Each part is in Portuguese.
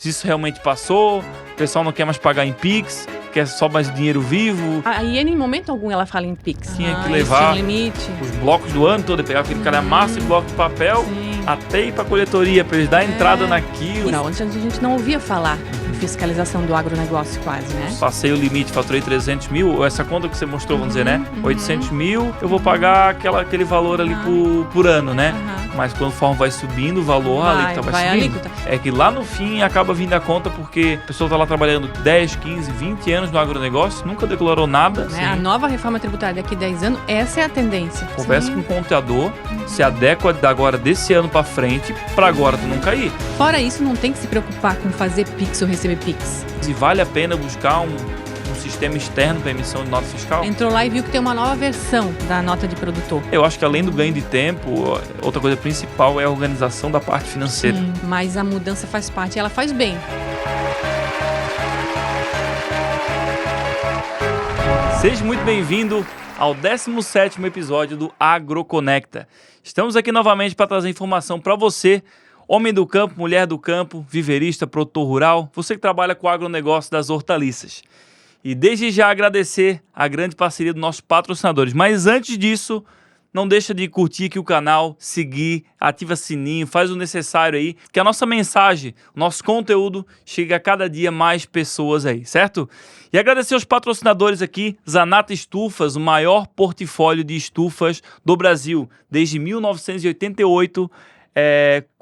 se isso realmente passou, o pessoal não quer mais pagar em Pix, quer só mais dinheiro vivo. A Iene, em momento algum, ela fala em Pix. Tinha que levar limite. os blocos do ano todo, pegar aquele calhamaço e bloco de papel, até ir para a coletoria, para eles dar entrada naquilo. Não, antes a gente não ouvia falar em fiscalização do agronegócio quase, né? Passei o limite, faturei 300 mil, essa conta que você mostrou, vamos dizer, né? 800 mil, eu vou pagar aquele valor ali por ano, né? Mas conforme vai subindo o valor, a alíquota vai subindo. É que lá no fim acaba vindo a conta porque a pessoa está lá trabalhando 10, 15, 20 anos no agronegócio, nunca declarou nada. A nova reforma tributária daqui a 10 anos, essa é a tendência. Conversa com o contador, se adequa agora desse ano para frente, para agora tu não cair. Fora isso, não tem que se preocupar com fazer Pix ou receber Pix. Se vale a pena buscar um sistema externo para emissão de nota fiscal? Entrou lá e viu que tem uma nova versão da nota de produtor. Eu acho que além do ganho de tempo, outra coisa principal é a organização da parte financeira. Sim, mas a mudança faz parte e ela faz bem. Seja muito bem-vindo ao 17º episódio do AgroConecta. Estamos aqui novamente para trazer informação para você, homem do campo, mulher do campo, viverista, produtor rural, você que trabalha com o agronegócio das hortaliças. E desde já agradecer a grande parceria dos nossos patrocinadores. Mas antes disso, não deixa de curtir aqui o canal, seguir, ativa sininho, faz o necessário aí, que a nossa mensagem, o nosso conteúdo chegue a cada dia mais pessoas aí, certo? E agradecer aos patrocinadores aqui, Zanata Estufas, o maior portfólio de estufas do Brasil, desde 1988,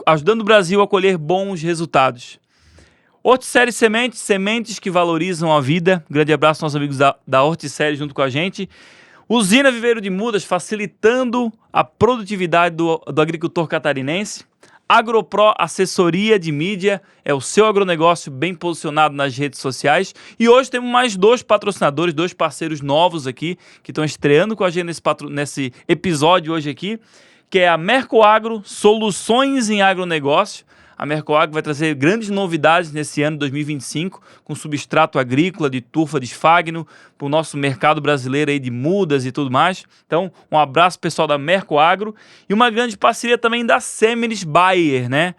ajudando o Brasil a colher bons resultados. Horticeres Sementes, sementes que valorizam a vida. Grande abraço aos nossos amigos da Horticeres junto com a gente. Usina Viveiro de Mudas, facilitando a produtividade do agricultor catarinense. AgroPro, assessoria de mídia, é o seu agronegócio bem posicionado nas redes sociais. E hoje temos mais dois patrocinadores, dois parceiros novos aqui, que estão estreando com a gente nesse episódio hoje aqui, que é a Mercoagro, soluções em agronegócio. A Mercoagro vai trazer grandes novidades nesse ano de 2025, com substrato agrícola de turfa de esfagno, para o nosso mercado brasileiro aí de mudas e tudo mais. Então, um abraço pessoal da Mercoagro e uma grande parceria também da Seminis Bayer, né?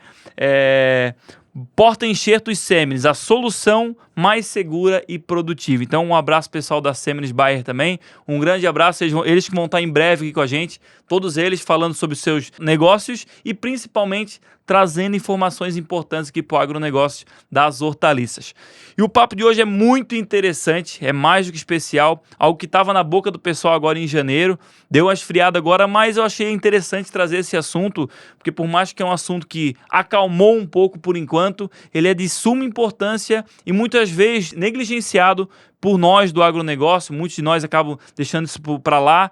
Porta-enxertos Seminis, a solução mais segura e produtiva. Então, um abraço pessoal da Seminis Bayer também. Um grande abraço, eles que vão estar em breve aqui com a gente, todos eles falando sobre os seus negócios e principalmente trazendo informações importantes aqui para o agronegócio das hortaliças. E o papo de hoje é muito interessante, é mais do que especial, algo que estava na boca do pessoal agora em janeiro, deu uma esfriada agora, mas eu achei interessante trazer esse assunto, porque por mais que é um assunto que acalmou um pouco por enquanto, ele é de suma importância e muitas vezes negligenciado por nós do agronegócio. Muitos de nós acabam deixando isso para lá,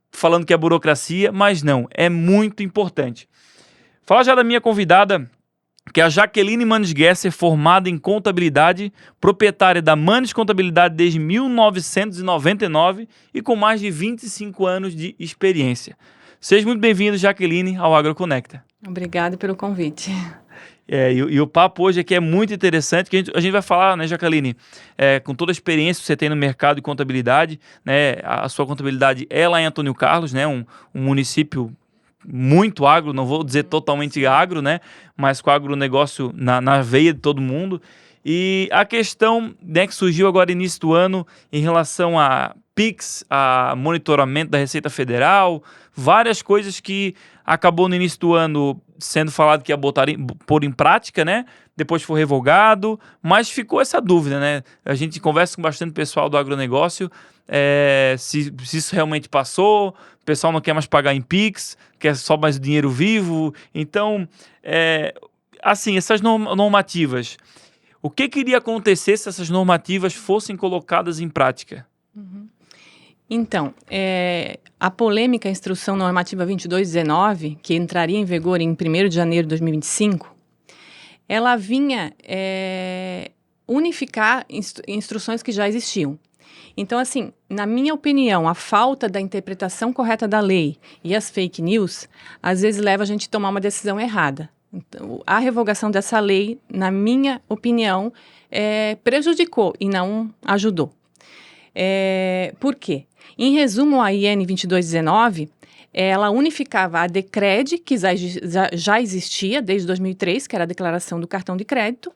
falando que é burocracia, mas não, é muito importante. Fala já da minha convidada, que é a Jaqueline Manes Gesser, formada em contabilidade, proprietária da Manes Contabilidade desde 1999 e com mais de 25 anos de experiência. Seja muito bem-vindo, Jaqueline, ao AgroConecta. Obrigada pelo convite. E o papo hoje aqui é muito interessante, que a gente vai falar, né, Jaqueline, com toda a experiência que você tem no mercado de contabilidade, né, a sua contabilidade é lá em Antônio Carlos, né, um município muito agro, não vou dizer totalmente agro, né, mas com agronegócio na veia de todo mundo. E a questão, né, que surgiu agora no início do ano em relação a Pix, a monitoramento da Receita Federal, várias coisas que acabou no início do ano sendo falado que ia pôr em prática, né? Depois foi revogado, mas ficou essa dúvida, né? A gente conversa com bastante pessoal do agronegócio, se isso realmente passou, o pessoal não quer mais pagar em Pix, quer só mais dinheiro vivo. Então, assim, essas normativas, o que iria acontecer se essas normativas fossem colocadas em prática? Então, a polêmica Instrução Normativa 2219, que entraria em vigor em 1º de janeiro de 2025, ela vinha unificar instruções que já existiam. Então, assim, na minha opinião, a falta da interpretação correta da lei e as fake news, às vezes leva a gente a tomar uma decisão errada. Então, a revogação dessa lei, na minha opinião, prejudicou e não ajudou. Por quê? Em resumo, a IN 2219, ela unificava a Decred, que já existia desde 2003, que era a declaração do cartão de crédito,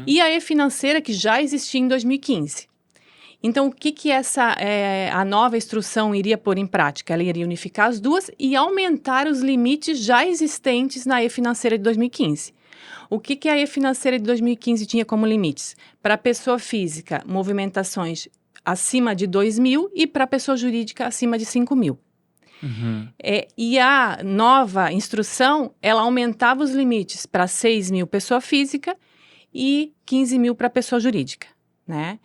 e a E-Financeira, que já existia em 2015. Então, o que a nova instrução iria pôr em prática? Ela iria unificar as duas e aumentar os limites já existentes na E-Financeira de 2015. O que a E-Financeira de 2015 tinha como limites? Para a pessoa física, movimentações acima de 2 mil e para a pessoa jurídica acima de 5 mil. E a nova instrução, ela aumentava os limites para 6 mil pessoa física e 15 mil para pessoa jurídica, né?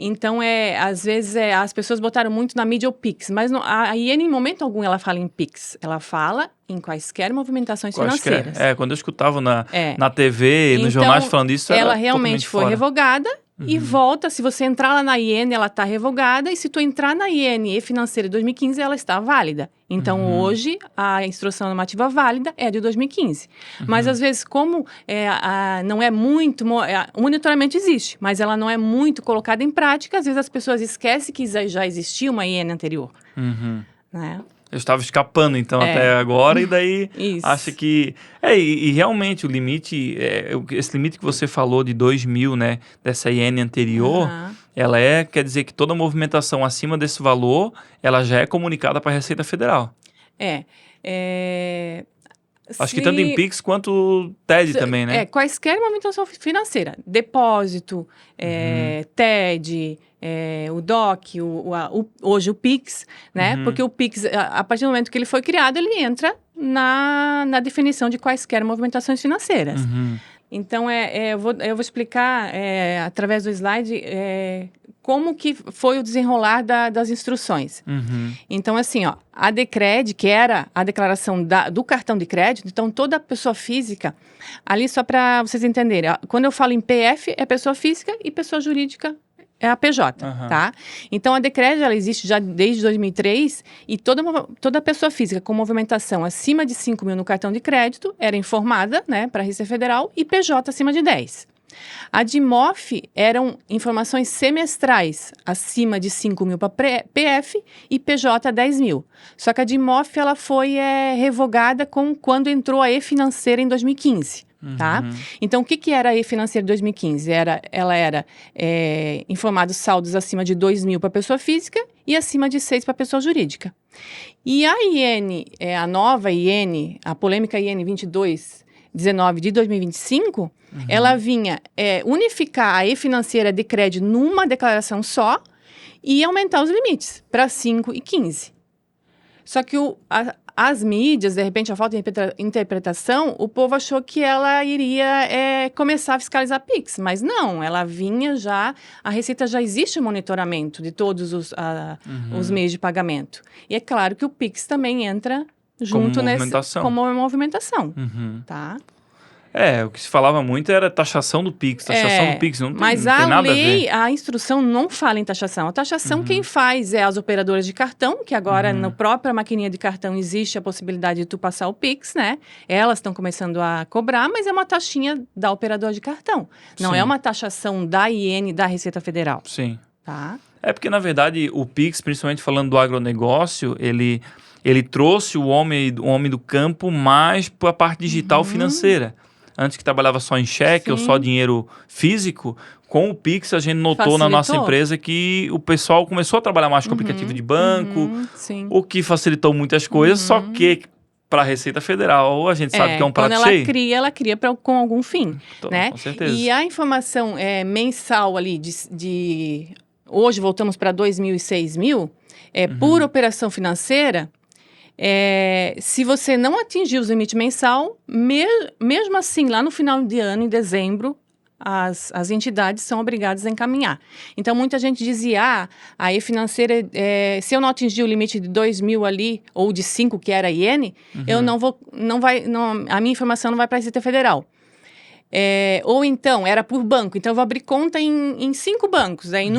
Então, às vezes, as pessoas botaram muito na mídia o Pix, mas a IN, em momento algum, ela fala em Pix. Ela fala em quaisquer movimentações financeiras. Quando eu escutava na TV e nos jornais falando isso, ela realmente foi revogada e volta. Se você entrar lá na IN, ela está revogada. E se tu entrar na IN E-Financeira de 2015, ela está válida. Então, hoje, a instrução normativa válida é de 2015. Mas, às vezes, como não é muito... O monitoramento existe, mas ela não é muito colocada em prática. Às vezes, as pessoas esquecem que já existia uma IN anterior. Né? Eu estava escapando, então, até agora, e daí acha que... E realmente o limite, esse limite que você falou de 2 mil, né, dessa IN anterior, ela quer dizer que toda movimentação acima desse valor, ela já é comunicada para a Receita Federal. Acho que tanto em Pix quanto TED também, né? Quaisquer movimentação financeira. Depósito, TED, o DOC, hoje o Pix, né? Porque o Pix, a partir do momento que ele foi criado, ele entra na definição de quaisquer movimentações financeiras. Então, eu vou explicar, através do slide, como que foi o desenrolar das instruções. Então, assim, a Decred, que era a declaração do cartão de crédito, então toda pessoa física, ali só para vocês entenderem, quando eu falo em PF, é pessoa física e pessoa jurídica é a PJ, tá? Então, a Decred, ela existe já desde 2003 e toda pessoa física com movimentação acima de 5 mil no cartão de crédito era informada, né, para a Receita Federal e PJ acima de 10. A DIMOF eram informações semestrais acima de 5 mil para PF e PJ 10 mil. Só que a DIMOF ela foi revogada quando entrou a E-Financeira em 2015. Tá? Então, o que era a E-Financeira de 2015? Ela era informados saldos acima de 2 mil para pessoa física e acima de 6 para pessoa jurídica. E a IN, a nova IN, a polêmica IN 2219 de 2025, ela vinha unificar a E-Financeira de crédito numa declaração só e aumentar os limites para 5 e 15. Só que as mídias, de repente, a falta de interpretação, o povo achou que ela iria começar a fiscalizar Pix, mas não, ela vinha já, a Receita já existe o monitoramento de todos os meios de pagamento. E é claro que o Pix também entra junto como movimentação, tá? O que se falava muito era taxação do Pix, do Pix, não tem nada a ver. Mas a lei, a instrução não fala em taxação. A taxação quem faz é as operadoras de cartão, que agora na própria maquininha de cartão existe a possibilidade de tu passar o Pix, né? Elas estão começando a cobrar, mas é uma taxinha da operadora de cartão. Não é uma taxação da IN, da Receita Federal. Sim. Tá? Porque, na verdade, o Pix, principalmente falando do agronegócio, ele trouxe o homem do campo mais para a parte digital financeira. Antes que trabalhava só em cheque ou só dinheiro físico, com o Pix a gente notou na nossa empresa que o pessoal começou a trabalhar mais com aplicativo de banco, o que facilitou muitas coisas, só que para a Receita Federal a gente sabe que é um prato cheio. Quando ela cria com algum fim, né? Com certeza. E a informação mensal ali hoje voltamos para 2 mil e 6 mil, por operação financeira. Se você não atingir os limites mensal, mesmo assim, lá no final de ano, em dezembro, as entidades são obrigadas a encaminhar. Então, muita gente dizia, a E-Financeira, se eu não atingir o limite de 2 mil ali, ou de 5, que era a IN, eu a minha informação não vai para a Receita Federal. Ou então, era por banco. Então, eu vou abrir conta em 5 bancos. Aí,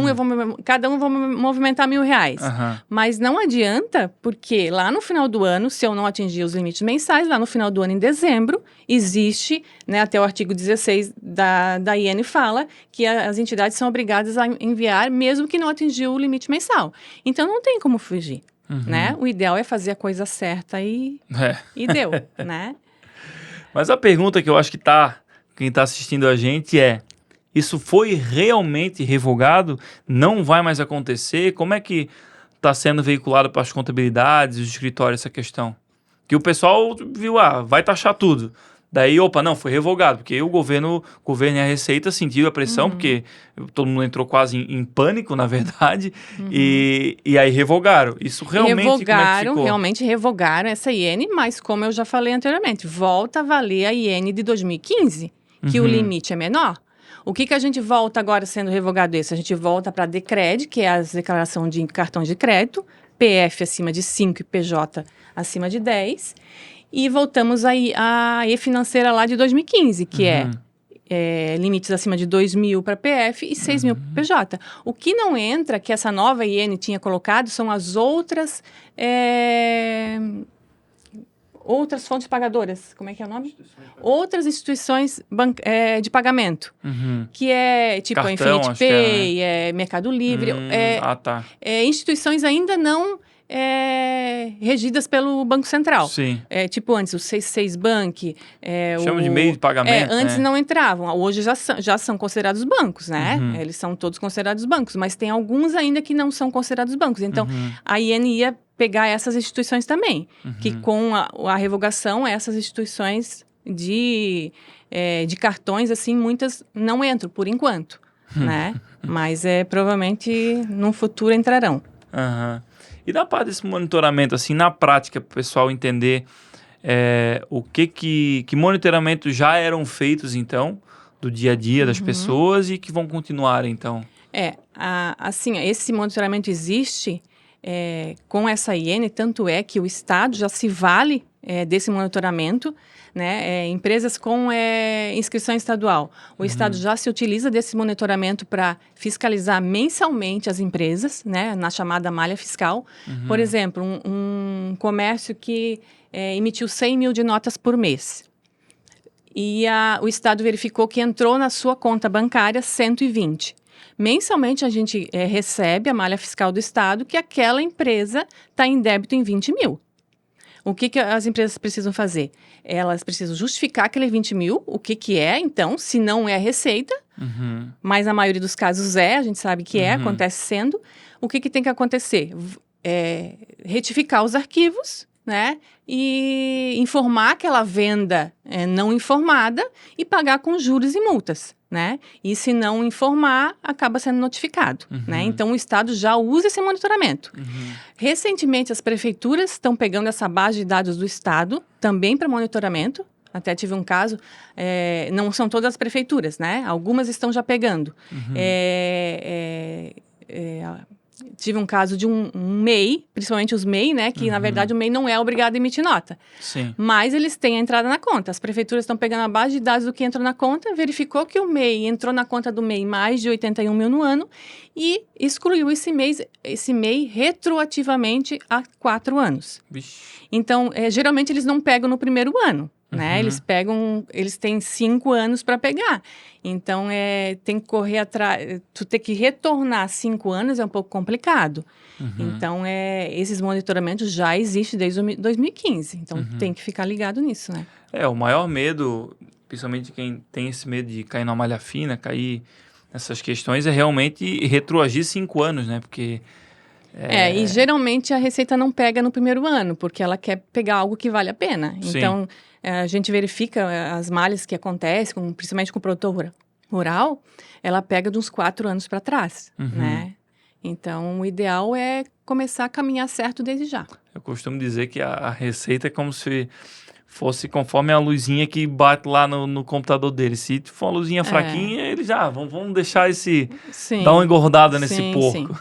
cada um vai movimentar R$1.000. Mas não adianta, porque lá no final do ano, se eu não atingir os limites mensais, lá no final do ano, em dezembro, existe, né, até o artigo 16 da IN fala que as entidades são obrigadas a enviar, mesmo que não atingiu o limite mensal. Então, não tem como fugir. né? O ideal é fazer a coisa certa e deu, né? Mas a pergunta que eu acho que quem está assistindo a gente isso foi realmente revogado? Não vai mais acontecer? Como é que está sendo veiculado para as contabilidades, os escritórios, essa questão? Que o pessoal viu, vai taxar tudo. Daí, não, foi revogado, porque o governo e a Receita sentiram a pressão, porque todo mundo entrou quase em pânico, na verdade, e aí revogaram. Isso realmente, como é que ficou? Realmente revogaram essa iene, mas como eu já falei anteriormente, volta a valer a iene de 2015, que o limite é menor. O que a gente volta agora sendo revogado esse? A gente volta para a Decred, que é a declaração de cartões de crédito, PF acima de 5 e PJ acima de 10, e voltamos aí à E-Financeira lá de 2015, que é limites acima de 2 mil para PF e 6 mil para PJ. O que não entra, que essa nova IN tinha colocado, são as outras fontes pagadoras. Como é que é o nome? Outras instituições de pagamento. Que é tipo Cartão, a Infinite Pay, Mercado Livre. Tá. Instituições ainda não regidas pelo Banco Central. Sim. Tipo antes, o 66 Bank. Chama de meio de pagamento, antes não entravam. Hoje já são considerados bancos, né? Eles são todos considerados bancos, mas tem alguns ainda que não são considerados bancos. Então, a IN ia pegar essas instituições também, que com a revogação, essas instituições de cartões, assim, muitas não entram, por enquanto, né? Mas provavelmente, no futuro, entrarão. E da parte desse monitoramento, assim, na prática, para o pessoal entender o que monitoramentos já eram feitos, então, do dia a dia das pessoas e que vão continuar, então? Assim, esse monitoramento existe com essa IN, tanto é que o Estado já se vale desse monitoramento, né? Empresas com inscrição estadual. O Estado já se utiliza desse monitoramento para fiscalizar mensalmente as empresas, né? Na chamada malha fiscal. Por exemplo, um comércio que emitiu 100 mil de notas por mês. E o Estado verificou que entrou na sua conta bancária 120. Mensalmente, a gente recebe a malha fiscal do Estado que aquela empresa está em débito em 20 mil. O que as empresas precisam fazer? Elas precisam justificar aquele 20 mil, o que é, então, se não é receita, mas na maioria dos casos a gente sabe que acontece sendo. O que tem que acontecer? Retificar os arquivos, né? E informar aquela venda não informada e pagar com juros e multas, né? E se não informar, acaba sendo notificado, né? Então, o Estado já usa esse monitoramento. Recentemente, as prefeituras estão pegando essa base de dados do Estado também para monitoramento. Até tive um caso, não são todas as prefeituras, né? Algumas estão já pegando. Tive um caso de um MEI, principalmente os MEI, né? Que, na verdade, o MEI não é obrigado a emitir nota. Sim. Mas eles têm a entrada na conta. As prefeituras estão pegando a base de dados do que entrou na conta, verificou que o MEI entrou na conta do MEI mais de 81 mil no ano e excluiu esse MEI retroativamente há 4 anos. Vixe. Então, geralmente, eles não pegam no primeiro ano. Né? Eles têm 5 anos para pegar. Então, tem que correr atrás. Tu ter que retornar 5 anos é um pouco complicado. Então, esses monitoramentos já existem desde 2015. Então, tem que ficar ligado nisso, né? O maior medo, principalmente quem tem esse medo de cair na malha fina, cair nessas questões, é realmente retroagir 5 anos, né? Porque... e geralmente a Receita não pega no primeiro ano, porque ela quer pegar algo que vale a pena. Sim. Então, a gente verifica as malhas que acontecem, principalmente com o produtor rural, ela pega de uns 4 anos para trás, né? Então, o ideal é começar a caminhar certo desde já. Eu costumo dizer que a Receita é como se fosse conforme a luzinha que bate lá no computador dele. Se for uma luzinha fraquinha, eles vamos deixar dar uma engordada nesse porco.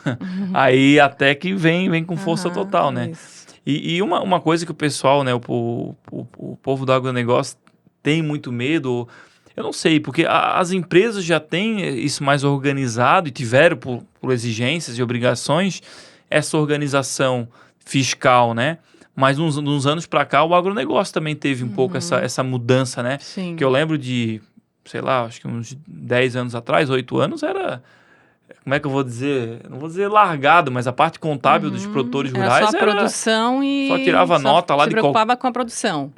Aí até que vem com força total, né? Isso. E uma coisa que o pessoal, né, o povo do agronegócio tem muito medo, eu não sei, porque as empresas já têm isso mais organizado e tiveram, por exigências e obrigações, essa organização fiscal, né? Mas uns anos para cá, o agronegócio também teve um pouco essa mudança, né? Sim. Que eu lembro de, sei lá, acho que uns 10 anos atrás, 8 anos, era como é que eu vou dizer? Não vou dizer largado, mas a parte contábil dos produtores rurais Era só a produção e só tirava nota lá se preocupava com a produção.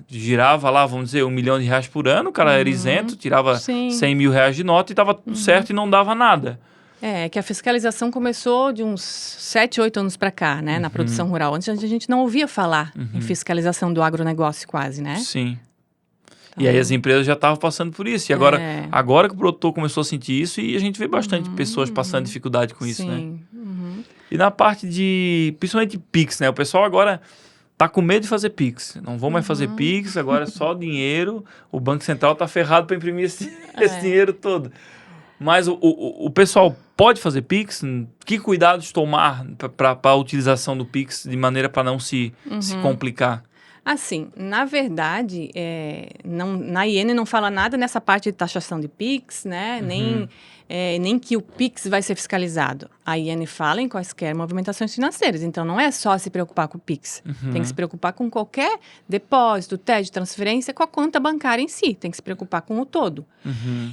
Girava lá, vamos dizer, R$1 milhão por ano, o cara era isento, tirava R$100 mil de nota e estava tudo certo e não dava nada. Que a fiscalização começou de uns 7, 8 anos para cá, né, na produção rural. Antes a gente não ouvia falar em fiscalização do agronegócio quase, né? Sim. E aí as empresas já estavam passando por isso. E agora que o produtor começou a sentir isso, e a gente vê bastante pessoas passando dificuldade com isso, né? E na parte principalmente Pix, né? O pessoal agora tá com medo de fazer Pix. Não vão mais fazer Pix, agora é só dinheiro. O Banco Central tá ferrado para imprimir esse dinheiro todo. Mas o pessoal pode fazer Pix? Que cuidados tomar para a utilização do Pix de maneira para não se complicar? Assim, na verdade, na IN não fala nada nessa parte de taxação de PIX, né? Nem que o PIX vai ser fiscalizado. A IN fala em quaisquer movimentações financeiras, então não é só se preocupar com o PIX. Tem que se preocupar com qualquer depósito, TED, transferência, com a conta bancária em si. Tem que se preocupar com o todo.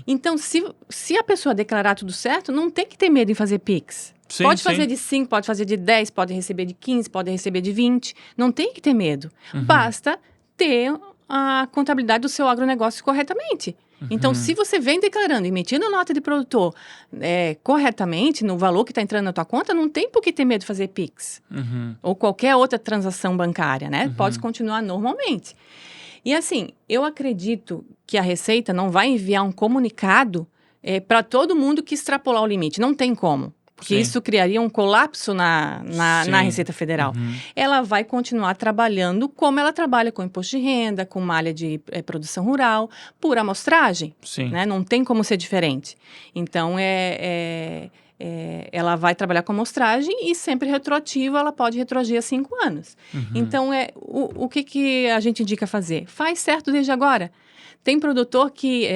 Então, se a pessoa declarar tudo certo, não tem que ter medo em fazer PIX. Pode fazer de 5, pode fazer de 10, pode receber de 15, pode receber de 20. Não tem que ter medo. Basta ter a contabilidade do seu agronegócio corretamente. Então, se você vem declarando, emitindo nota de produtor corretamente, no valor que está entrando na tua conta, não tem por que ter medo de fazer PIX. Ou qualquer outra transação bancária, né? Pode continuar normalmente. E assim, eu acredito que a Receita não vai enviar um comunicado para todo mundo que extrapolar o limite. Não tem como. Porque isso criaria um colapso na Receita Federal. Ela vai continuar trabalhando como ela trabalha com imposto de renda, com malha de produção rural, por amostragem. Né? Não tem como ser diferente. Então, ela vai trabalhar com amostragem e sempre retroativa, ela pode retroagir a 5 anos. Então, o que a gente indica fazer? Faz certo desde agora. Tem produtor que,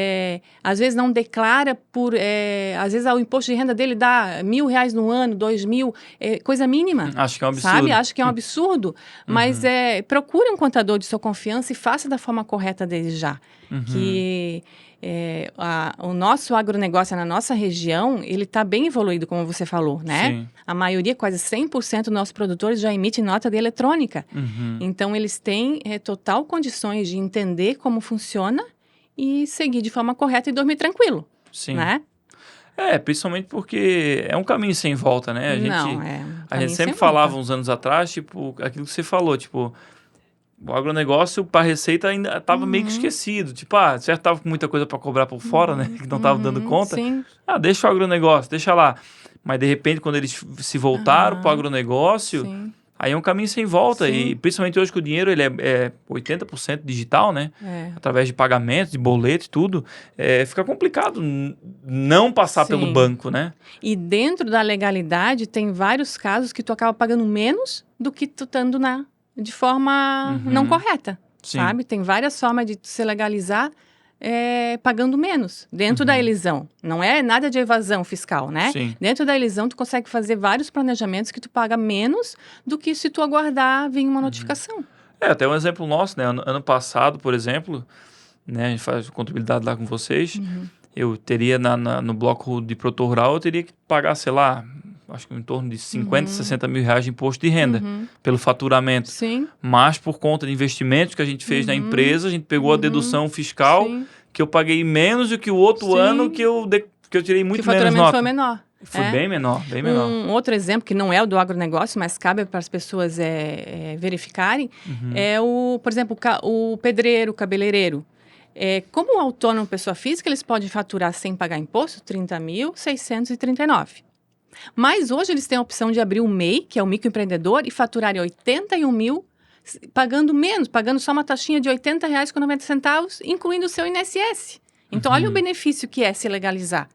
às vezes, não declara às vezes, o imposto de renda dele dá R$1.000 no ano, 2.000, coisa mínima. Acho que é um absurdo. Sabe? Acho que é um absurdo. Mas procure um contador de sua confiança e faça da forma correta desde já. Que o nosso agronegócio na nossa região, ele está bem evoluído, como você falou, né? A maioria, quase 100% dos nossos produtores já emite nota de eletrônica. Então, eles têm total condições de entender como funciona e seguir de forma correta e dormir tranquilo, né? Principalmente porque é um caminho sem volta, né? A gente sempre falava uns anos atrás, tipo, aquilo que você falou, tipo, o agronegócio para a Receita ainda estava meio que esquecido. Tipo, certo, estava com muita coisa para cobrar por fora, né? Que não estava dando conta. Deixa o agronegócio, deixa lá. Mas, de repente, quando eles se voltaram para o agronegócio, aí é um caminho sem volta. E, principalmente hoje que o dinheiro ele é 80% digital, né? Através de pagamentos, de boleto e tudo. Fica complicado não passar pelo banco, né? E dentro da legalidade, tem vários casos que tu acaba pagando menos do que tu estando de forma não correta, sabe? Tem várias formas de se legalizar pagando menos, dentro da elisão. Não é nada de evasão fiscal, né? Dentro da elisão, tu consegue fazer vários planejamentos que tu paga menos do que se tu aguardar vir uma notificação. Até um exemplo nosso, né? Ano passado, por exemplo, né? A gente faz contabilidade lá com vocês, eu teria no bloco de produtor rural, eu teria que pagar, sei lá, acho que em torno de 50, 60 mil reais de imposto de renda pelo faturamento. Mas por conta de investimentos que a gente fez na empresa, a gente pegou a dedução fiscal que eu paguei menos do que o outro ano que eu tirei muito menos nota. Que o faturamento foi menor. Foi bem menor, bem menor. Um outro exemplo, que não é o do agronegócio, mas cabe para as pessoas verificarem, é, por exemplo, o pedreiro, o cabeleireiro. Como autônomo, pessoa física, eles podem faturar sem pagar imposto R$30.639. Mas hoje eles têm a opção de abrir o MEI, que é o microempreendedor, e faturarem 81 mil, pagando menos, pagando só uma taxinha de R$80,90, incluindo o seu INSS. Então, olha o benefício que é se legalizar,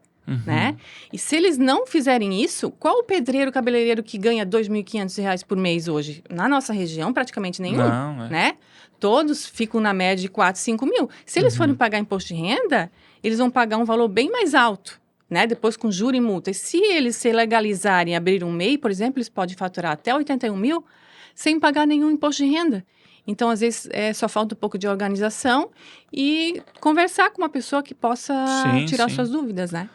né? E se eles não fizerem isso, qual o pedreiro, cabeleireiro que ganha R$2.500 por mês hoje? Na nossa região, praticamente nenhum, né? Todos ficam na média de 4, 5 mil. Se eles forem pagar imposto de renda, eles vão pagar um valor bem mais alto, né? Depois com juro e multa. E se eles se legalizarem e abrir um MEI, por exemplo, eles podem faturar até 81 mil sem pagar nenhum imposto de renda. Então, às vezes, só falta um pouco de organização e conversar com uma pessoa que possa tirar suas dúvidas, né?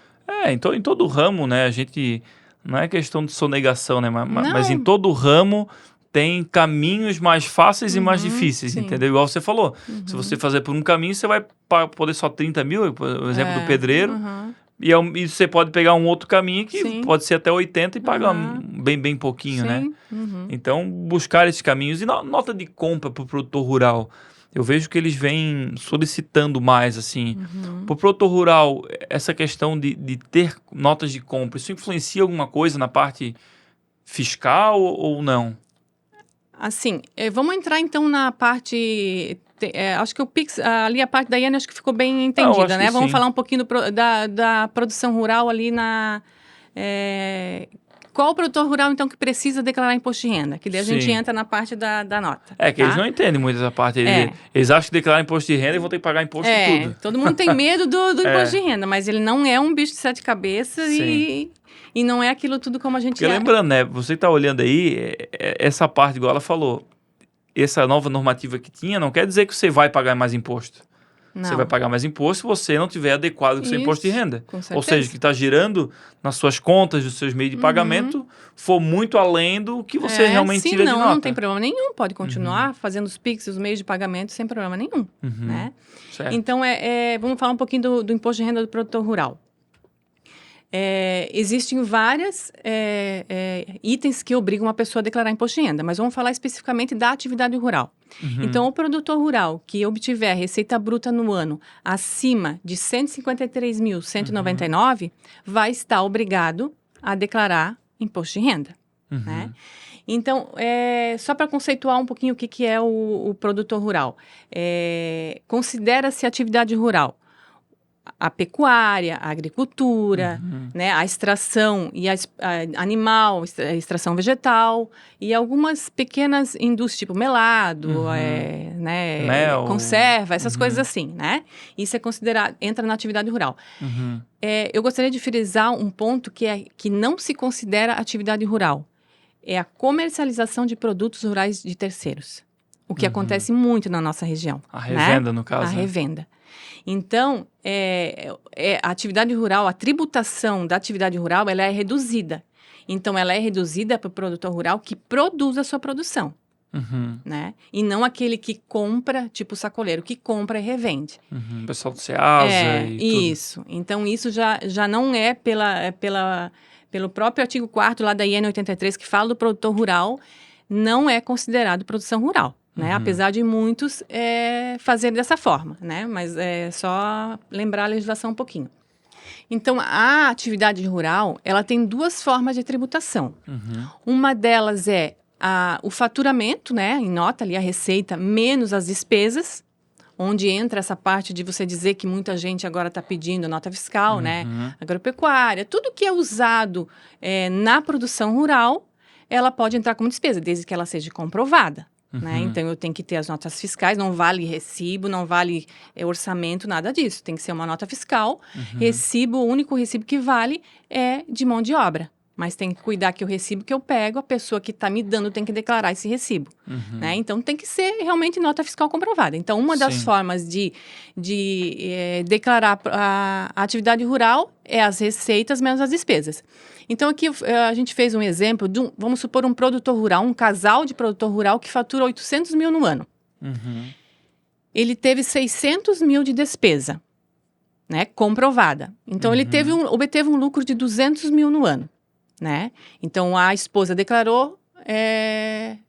Em todo ramo, né, a gente... Não é questão de sonegação, né? Mas em Não. todo ramo tem caminhos mais fáceis e mais difíceis, sim. entendeu? Igual você falou. Se você fazer por um caminho, você vai poder só 30 mil, o exemplo do pedreiro. E você pode pegar um outro caminho que Sim. pode ser até 80 e pagar bem pouquinho, né? Então, buscar esses caminhos. E nota de compra para o produtor rural. Eu vejo que eles vêm solicitando mais, assim. Para o produtor rural, essa questão de ter notas de compra, isso influencia alguma coisa na parte fiscal ou não? Assim, vamos entrar então na parte... acho que o Pix, ali a parte da Iane, acho que ficou bem entendida, né? Vamos falar um pouquinho da produção rural ali na... qual o produtor rural, então, que precisa declarar imposto de renda? Que daí a gente entra na parte da nota. Que eles não entendem muito essa parte. Eles acham que declarar imposto de renda e vão ter que pagar imposto em tudo. Todo mundo tem medo do imposto de renda, mas ele não é um bicho de 7 cabeças e não é aquilo tudo como a gente... Porque lembrando, né? Você está olhando aí, essa parte, igual ela falou, essa nova normativa que tinha, não quer dizer que você vai pagar mais imposto. Não. Você vai pagar mais imposto se você não tiver adequado com o seu imposto de renda. Com certeza. Ou seja, que está girando nas suas contas, dos seus meios de pagamento, for muito além do que você realmente tira de nota. Não tem problema nenhum. Pode continuar fazendo os PIX e os meios de pagamento sem problema nenhum. Né? Certo. Então, vamos falar um pouquinho do imposto de renda do produtor rural. Existem vários itens que obrigam a pessoa a declarar imposto de renda, mas vamos falar especificamente da atividade rural. Então, o produtor rural que obtiver receita bruta no ano acima de R$ 153.199 vai estar obrigado a declarar imposto de renda. Né? Então, só para conceituar um pouquinho o que é o produtor rural. Considera-se atividade rural a pecuária, a agricultura, né, a extração e animal, a extração vegetal e algumas pequenas indústrias, tipo melado, né, mel, conserva, essas coisas assim, né? Isso é considerado, entra na atividade rural. Eu gostaria de frisar um ponto que não se considera atividade rural. É a comercialização de produtos rurais de terceiros. O que acontece muito na nossa região. A revenda, no caso. A revenda. Então, a atividade rural, a tributação da atividade rural, ela é reduzida. Então, ela é reduzida para o produtor rural que produz a sua produção. Né? E não aquele que compra, tipo sacoleiro, que compra e revende. O pessoal do Ceasa e tudo. Isso. Então, isso já não é pelo próprio artigo 4º lá da IN 83, que fala do produtor rural, não é considerado produção rural. Né? Apesar de muitos fazerem dessa forma, né? Mas é só lembrar a legislação um pouquinho. Então, a atividade rural, ela tem duas formas de tributação. Uma delas é o faturamento, né? Em nota ali, a receita, menos as despesas, onde entra essa parte de você dizer que muita gente agora está pedindo nota fiscal, né? Agropecuária, tudo que é usado na produção rural, ela pode entrar como despesa, desde que ela seja comprovada. Né? Então, eu tenho que ter as notas fiscais, não vale recibo, não vale orçamento, nada disso. Tem que ser uma nota fiscal. Recibo, o único recibo que vale é de mão de obra. Mas tem que cuidar que o recibo que eu pego, a pessoa que está me dando tem que declarar esse recibo. Né? Então, tem que ser realmente nota fiscal comprovada. Então, uma das formas de declarar a atividade rural é as receitas menos as despesas. Então, aqui a gente fez um exemplo de vamos supor, um produtor rural, um casal de produtor rural que fatura 800 mil no ano. Ele teve 600 mil de despesa, né, comprovada. Então, ele obteve um lucro de 200 mil no ano. Né? Então, a esposa declarou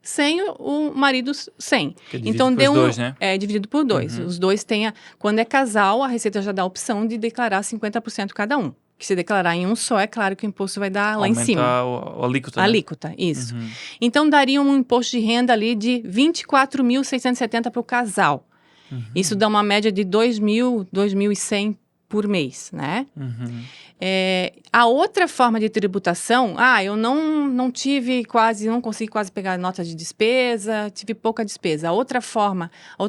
100, o marido 100. Então, deu dois, né? Dividido por 2. Os dois têm, quando é casal, a Receita já dá a opção de declarar 50% cada um. Que se declarar em um só, é claro que o imposto vai dar lá em cima. Aumenta a alíquota, né? Alíquota, isso. Então, daria um imposto de renda ali de 24.670 para o casal. Isso dá uma média de 2.000, 2.100 por mês, né? A outra forma de tributação, eu não consegui quase pegar nota de despesa, tive pouca despesa. A outra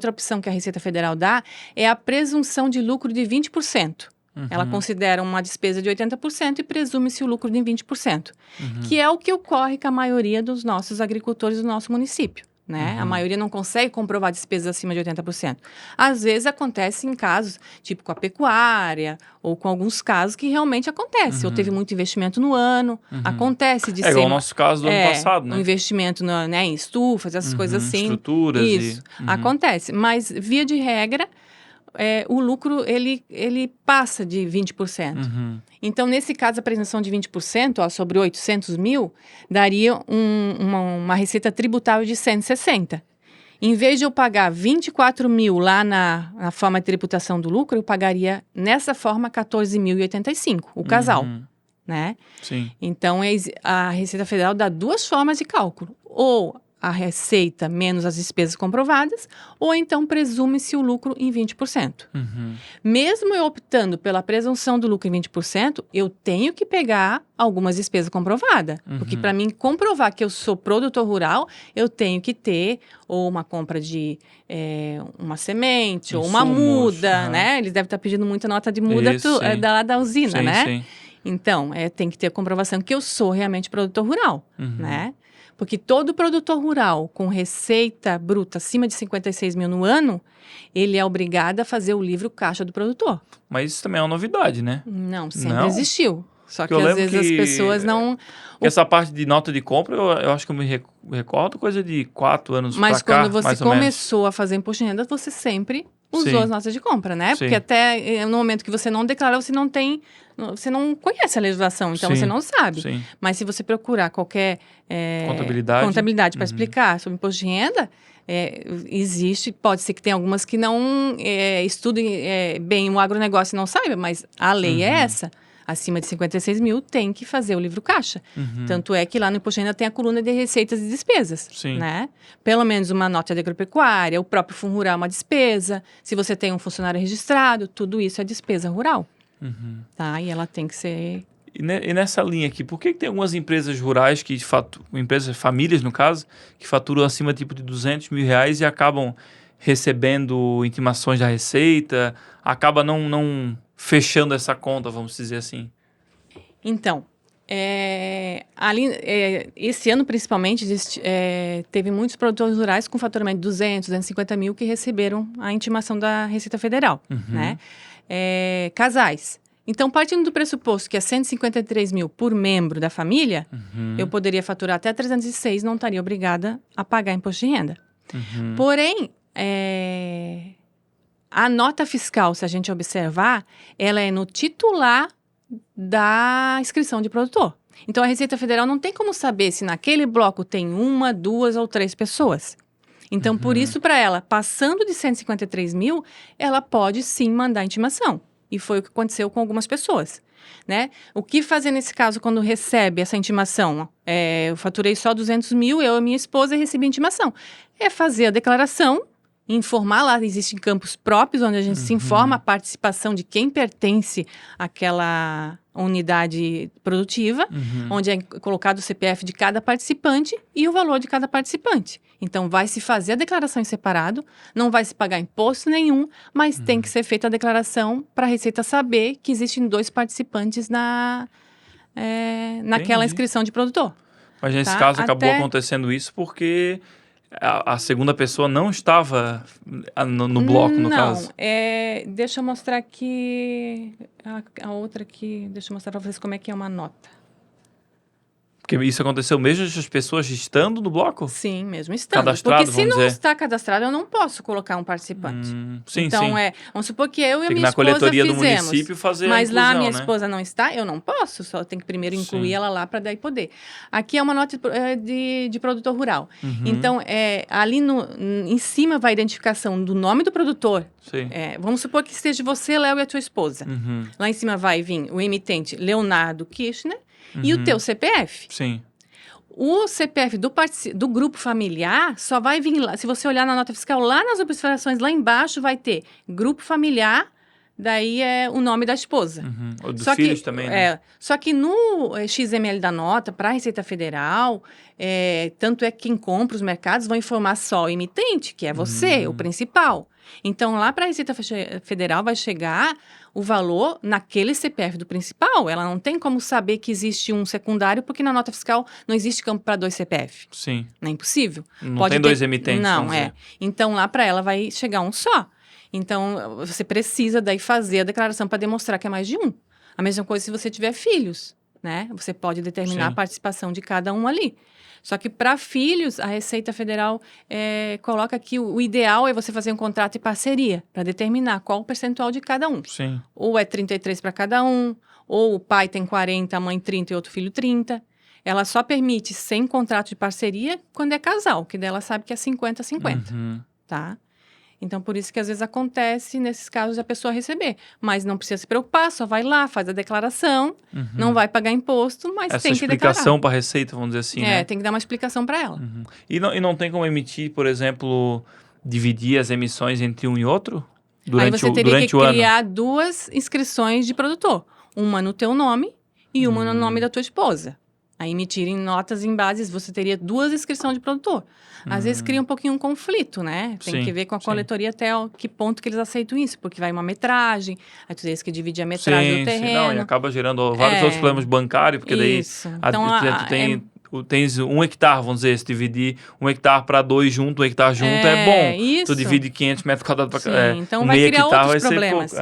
opção que a Receita Federal dá é a presunção de lucro de 20%. Ela considera uma despesa de 80% e presume-se o lucro de 20%, que é o que ocorre com a maioria dos nossos agricultores do nosso município. né? A maioria não consegue comprovar despesas acima de 80%. Às vezes acontece em casos, tipo com a pecuária, ou com alguns casos que realmente acontece. Ou teve muito investimento no ano, acontece de ser... igual o nosso caso do ano passado, né? Um investimento né, em estufas, essas coisas assim. Estruturas Isso, acontece. Mas, via de regra, o lucro, ele passa de 20%. Então, nesse caso, a apresentação de 20%, sobre 800 mil, daria uma receita tributável de 160. Em vez de eu pagar 24 mil lá na forma de tributação do lucro, eu pagaria, nessa forma, 14.085, o casal, né? Sim. Então, a Receita Federal dá duas formas de cálculo. Ou a receita menos as despesas comprovadas, ou então presume-se o lucro em 20%. Mesmo eu optando pela presunção do lucro em 20%, eu tenho que pegar algumas despesas comprovadas. Porque para mim comprovar que eu sou produtor rural, eu tenho que ter ou uma compra de uma semente, ou uma muda, né? Eles devem estar pedindo muita nota de muda da usina, né? Sim. Então, tem que ter a comprovação que eu sou realmente produtor rural, né? Porque todo produtor rural com receita bruta acima de 56 mil no ano, ele é obrigado a fazer o livro caixa do produtor. Mas isso também é uma novidade, né? Não, sempre existiu. Só que eu às vezes as pessoas não... Essa parte de nota de compra, eu acho que eu me recordo coisa de 4 anos pra cá, Mas quando você mais ou menos. começou a fazer imposto de renda, você sempre usou as notas de compra, né? Porque até no momento que você não declara, você não conhece a legislação, então você não sabe. Sim. Mas se você procurar qualquer contabilidade para explicar sobre imposto de renda, existe, pode ser que tenha algumas que não estudem bem o agronegócio e não saibam, mas a lei é essa. Acima de 56 mil tem que fazer o livro caixa. Tanto é que lá no imposto de renda tem a coluna de receitas e despesas. Sim. Né? Pelo menos uma nota de agropecuária, o próprio fundo rural é uma despesa. Se você tem um funcionário registrado, tudo isso é despesa rural. Tá? E ela tem que ser... E nessa linha aqui, por que tem algumas empresas rurais, empresas, famílias no caso, que faturam acima tipo de 200 mil reais e acabam recebendo intimações da Receita, acaba não fechando essa conta, vamos dizer assim? Então, esse ano principalmente, teve muitos produtores rurais com faturamento de 200, 250 mil que receberam a intimação da Receita Federal, né? Casais. Então, partindo do pressuposto que é 153 mil por membro da família, eu poderia faturar até 306, não estaria obrigada a pagar imposto de renda. Porém, a nota fiscal, se a gente observar, ela é no titular da inscrição de produtor. Então, a Receita Federal não tem como saber se naquele bloco tem 1, 2 ou 3 pessoas. Então, por isso, para ela, passando de 153 mil, ela pode sim mandar intimação. E foi o que aconteceu com algumas pessoas, né? O que fazer nesse caso quando recebe essa intimação? Eu faturei só 200 mil, eu e minha esposa recebi intimação. É fazer a declaração, informar lá, existem campos próprios onde a gente se informa a participação de quem pertence àquela unidade produtiva, onde é colocado o CPF de cada participante e o valor de cada participante. Então, vai se fazer a declaração em separado, não vai se pagar imposto nenhum, mas tem que ser feita a declaração para a Receita saber que existem 2 participantes naquela inscrição de produtor. Mas nesse caso acabou acontecendo isso porque a segunda pessoa não estava no bloco, no caso. Não, deixa eu mostrar aqui, a outra aqui, deixa eu mostrar para vocês como é que é uma nota. Porque isso aconteceu mesmo as pessoas estando no bloco? Sim, mesmo estando. Cadastrado, porque se não está cadastrado, eu não posso colocar um participante. Sim, então, sim. Vamos supor que eu e a minha na esposa coletoria fizemos. do município fazer mas a inclusão, lá a minha né? esposa não está, eu não posso. Só tenho que primeiro incluir ela lá para daí poder. Aqui é uma nota de produtor rural. Então, ali em cima vai a identificação do nome do produtor. Sim. Vamos supor que seja você, Léo, e a tua esposa. Lá em cima vai vir o emitente Leonardo Kirchner e o teu CPF. Sim. O CPF do grupo familiar só vai vir lá. Se você olhar na nota fiscal, lá nas observações, lá embaixo, vai ter grupo familiar, daí é o nome da esposa. Ou dos filhos também, né? Só que no XML da nota, para a Receita Federal, tanto é que quem compra os mercados vão informar só o emitente, que é você, o principal. Então, lá para a Receita Federal vai chegar o valor naquele CPF do principal. Ela não tem como saber que existe um secundário, porque na nota fiscal não existe campo para 2 CPF. Sim. Não é impossível. Não tem 2 emitentes, Não, vamos dizer. Então, lá para ela vai chegar um só. Então, você precisa daí fazer a declaração para demonstrar que é mais de um. A mesma coisa se você tiver filhos, né? Você pode determinar Sim. a participação de cada um ali. Só que para filhos, a Receita Federal coloca que o ideal é você fazer um contrato de parceria para determinar qual o percentual de cada um. Sim. Ou é 33 para cada um, ou o pai tem 40, a mãe 30 e outro filho 30. Ela só permite sem contrato de parceria quando é casal, que dela sabe que é 50-50, tá? Então, por isso que às vezes acontece, nesses casos, a pessoa receber. Mas não precisa se preocupar, só vai lá, faz a declaração, não vai pagar imposto, mas Essa tem que declarar. explicação para a Receita, vamos dizer assim, né? Tem que dar uma explicação para ela. E não tem como emitir, por exemplo, dividir as emissões entre um e outro? Aí você teria que o ano? criar 2 inscrições de produtor. Uma no teu nome e uma no nome da tua esposa. Aí emitirem notas em bases, você teria 2 inscrições de produtor. Às vezes cria um pouquinho um conflito, né? Tem que ver com a coletoria até que ponto que eles aceitam isso, porque vai uma metragem, aí tu tens que dividir a metragem do terreno. Não, e acaba gerando vários outros problemas bancários, porque daí tu tens 1 hectare, vamos dizer, se dividir 1 hectare para 2 junto, 1 hectare junto é bom. Isso. Tu divide 500 metros quadrados para cada. Então vai criar outros problemas.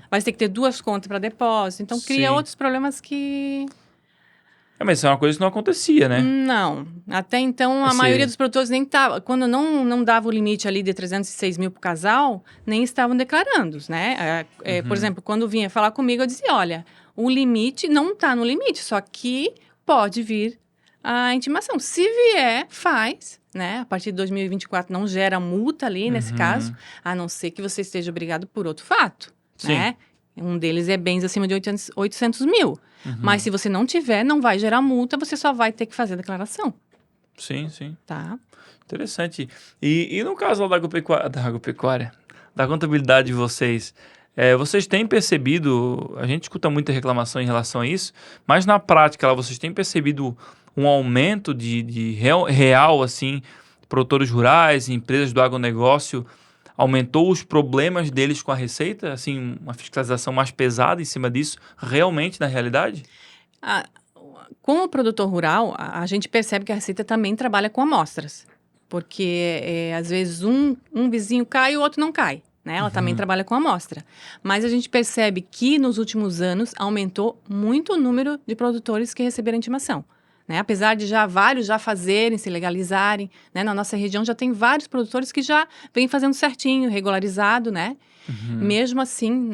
Vai ter que ter 2 contas para depósito, então cria outros problemas que... Mas isso é uma coisa que não acontecia, né? Não. Até então, a maioria dos produtores nem estava... Quando não dava o limite ali de 306 mil para o casal, nem estavam declarando, né? Por exemplo, quando vinha falar comigo, eu dizia, olha, o limite não está no limite, só que pode vir a intimação. Se vier, faz, né? A partir de 2024 não gera multa ali, nesse caso, a não ser que você esteja obrigado por outro fato, né? Um deles é bens acima de 800 mil. Mas se você não tiver, não vai gerar multa, você só vai ter que fazer a declaração. Sim, sim. Tá. Interessante. E no caso da agropecuária, da contabilidade de vocês, vocês têm percebido, a gente escuta muita reclamação em relação a isso, mas na prática, vocês têm percebido um aumento de real, assim, produtores rurais, empresas do agronegócio, aumentou os problemas deles com a Receita? Assim, uma fiscalização mais pesada em cima disso, realmente, na realidade? Com o produtor rural, a gente percebe que a Receita também trabalha com amostras. Porque, às vezes, um vizinho cai e o outro não cai. Né? Ela também trabalha com amostra. Mas a gente percebe que, nos últimos anos, aumentou muito o número de produtores que receberam intimação. Né? Apesar de vários já fazerem, se legalizarem, né? Na nossa região já tem vários produtores que já vêm fazendo certinho, regularizado, né? Mesmo assim,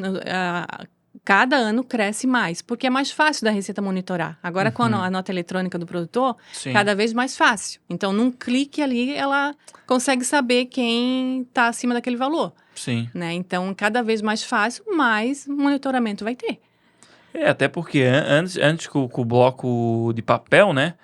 cada ano cresce mais, porque é mais fácil da Receita monitorar. Agora, com a nota eletrônica do produtor, cada vez mais fácil. Então, num clique ali, ela consegue saber quem está acima daquele valor. Sim. Né? Então, cada vez mais fácil, mais monitoramento vai ter. Até porque antes com o bloco de papel, né?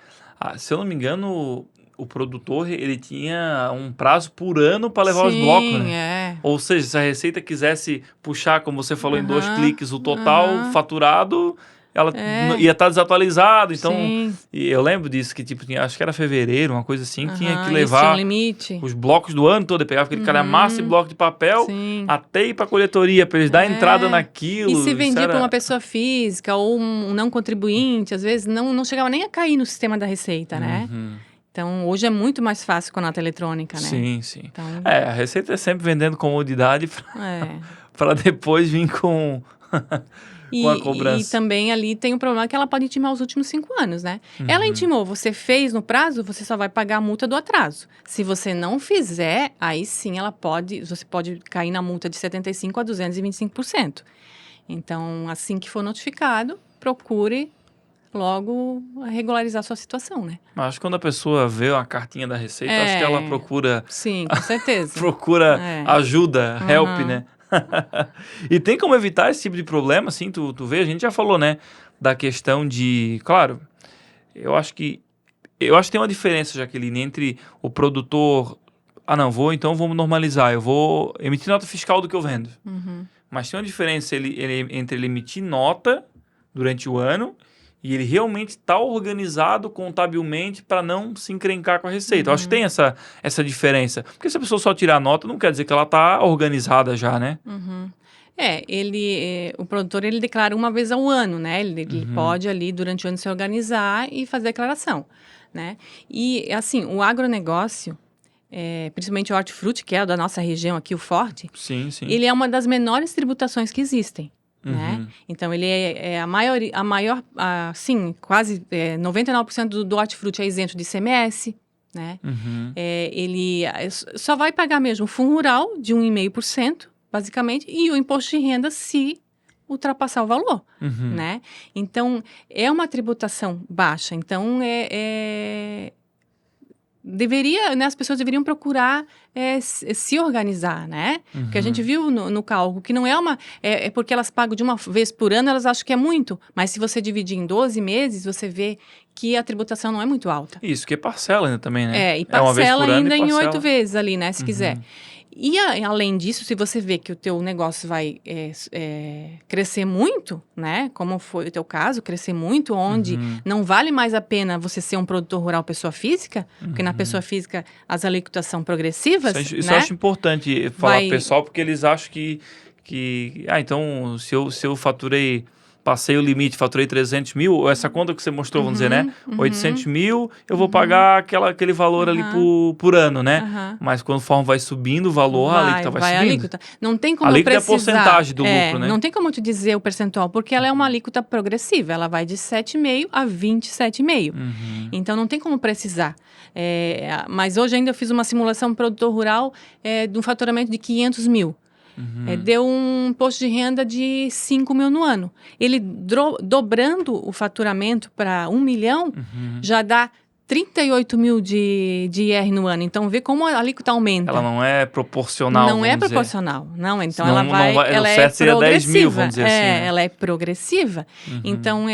Se eu não me engano, o produtor ele tinha um prazo por ano para levar os blocos, né? Ou seja, se a Receita quisesse puxar, como você falou, em 2 cliques, o total faturado, ela ia estar desatualizado. Então, e eu lembro disso, que tipo, acho que era fevereiro, uma coisa assim, tinha que levar os blocos do ano todo, pegava aquele calhamaço de bloco de papel, até ir para a coletoria, para eles dar entrada naquilo. E se vendia para uma pessoa física ou um não contribuinte, às vezes não chegava nem a cair no sistema da Receita, né? Então, hoje é muito mais fácil com a nota eletrônica, né? Sim. Então... a Receita é sempre vendendo comodidade para depois vir com... com a cobrança. E também ali tem um problema que ela pode intimar os últimos 5 anos, né? Ela intimou, você fez no prazo, você só vai pagar a multa do atraso. Se você não fizer, aí sim você pode cair na multa de 75% a 225%. Então, assim que for notificado, procure logo regularizar a sua situação, né? Mas quando a pessoa vê uma cartinha da Receita, acho que ela procura... Sim, com certeza. procura ajuda, help, né? E tem como evitar esse tipo de problema, assim, tu vê, a gente já falou, né, da questão de, claro, eu acho que tem uma diferença, Jaqueline, entre o produtor, vamos normalizar, eu vou emitir nota fiscal do que eu vendo. Mas tem uma diferença entre ele emitir nota durante o ano e ele realmente está organizado contabilmente para não se encrencar com a receita. Eu acho que tem essa diferença. Porque se a pessoa só tirar a nota, não quer dizer que ela está organizada já, né? O produtor, ele declara uma vez ao ano, né? Ele pode ali, durante o ano, se organizar e fazer a declaração, né? E, assim, o agronegócio, principalmente o hortifruti, que é da nossa região aqui, o Forte, sim. ele é uma das menores tributações que existem. Né? Então, ele é a maior, quase 99% do hortifruti é isento de ICMS, né? Ele só vai pagar mesmo o fundo rural de 1,5%, basicamente, e o imposto de renda se ultrapassar o valor, né? Então, é uma tributação baixa. Então, as pessoas deveriam procurar se organizar, né? Porque a gente viu no cálculo que não é porque elas pagam de uma vez por ano, elas acham que é muito. Mas se você dividir em 12 meses, você vê que a tributação não é muito alta. Isso, que é parcela ainda também, né? E parcela uma vez por ano ainda e em parcela. 8 vezes ali, né? Se quiser. E além disso, se você vê que o teu negócio vai crescer muito, né? Como foi o teu caso, crescer muito, onde não vale mais a pena você ser um produtor rural pessoa física, porque na pessoa física as alíquotas são progressivas, Isso né? eu acho importante falar pro pessoal, porque eles acham que então, se eu faturei, passei o limite, faturei 300 mil, essa conta que você mostrou, vamos dizer, né? 800 mil, eu vou pagar aquele valor ali por ano, né? Mas conforme vai subindo o valor, a alíquota vai subindo. Alíquota. Não tem como alíquota precisar. É a porcentagem do lucro, né? Não tem como te dizer o percentual, porque ela é uma alíquota progressiva. Ela vai de 7,5% a 27,5%. Então, não tem como precisar. Mas hoje ainda eu fiz uma simulação produtor rural de um faturamento de 500 mil. Deu um imposto de renda de 5 mil no ano. Ele dobrando o faturamento para 1 milhão, já dá 38 mil de IR no ano. Então, vê como a alíquota aumenta. Ela não é proporcional, Não é proporcional. Não, então senão, ela certo é seria progressiva. 10 mil, vamos dizer assim. Né? Ela é progressiva. Então,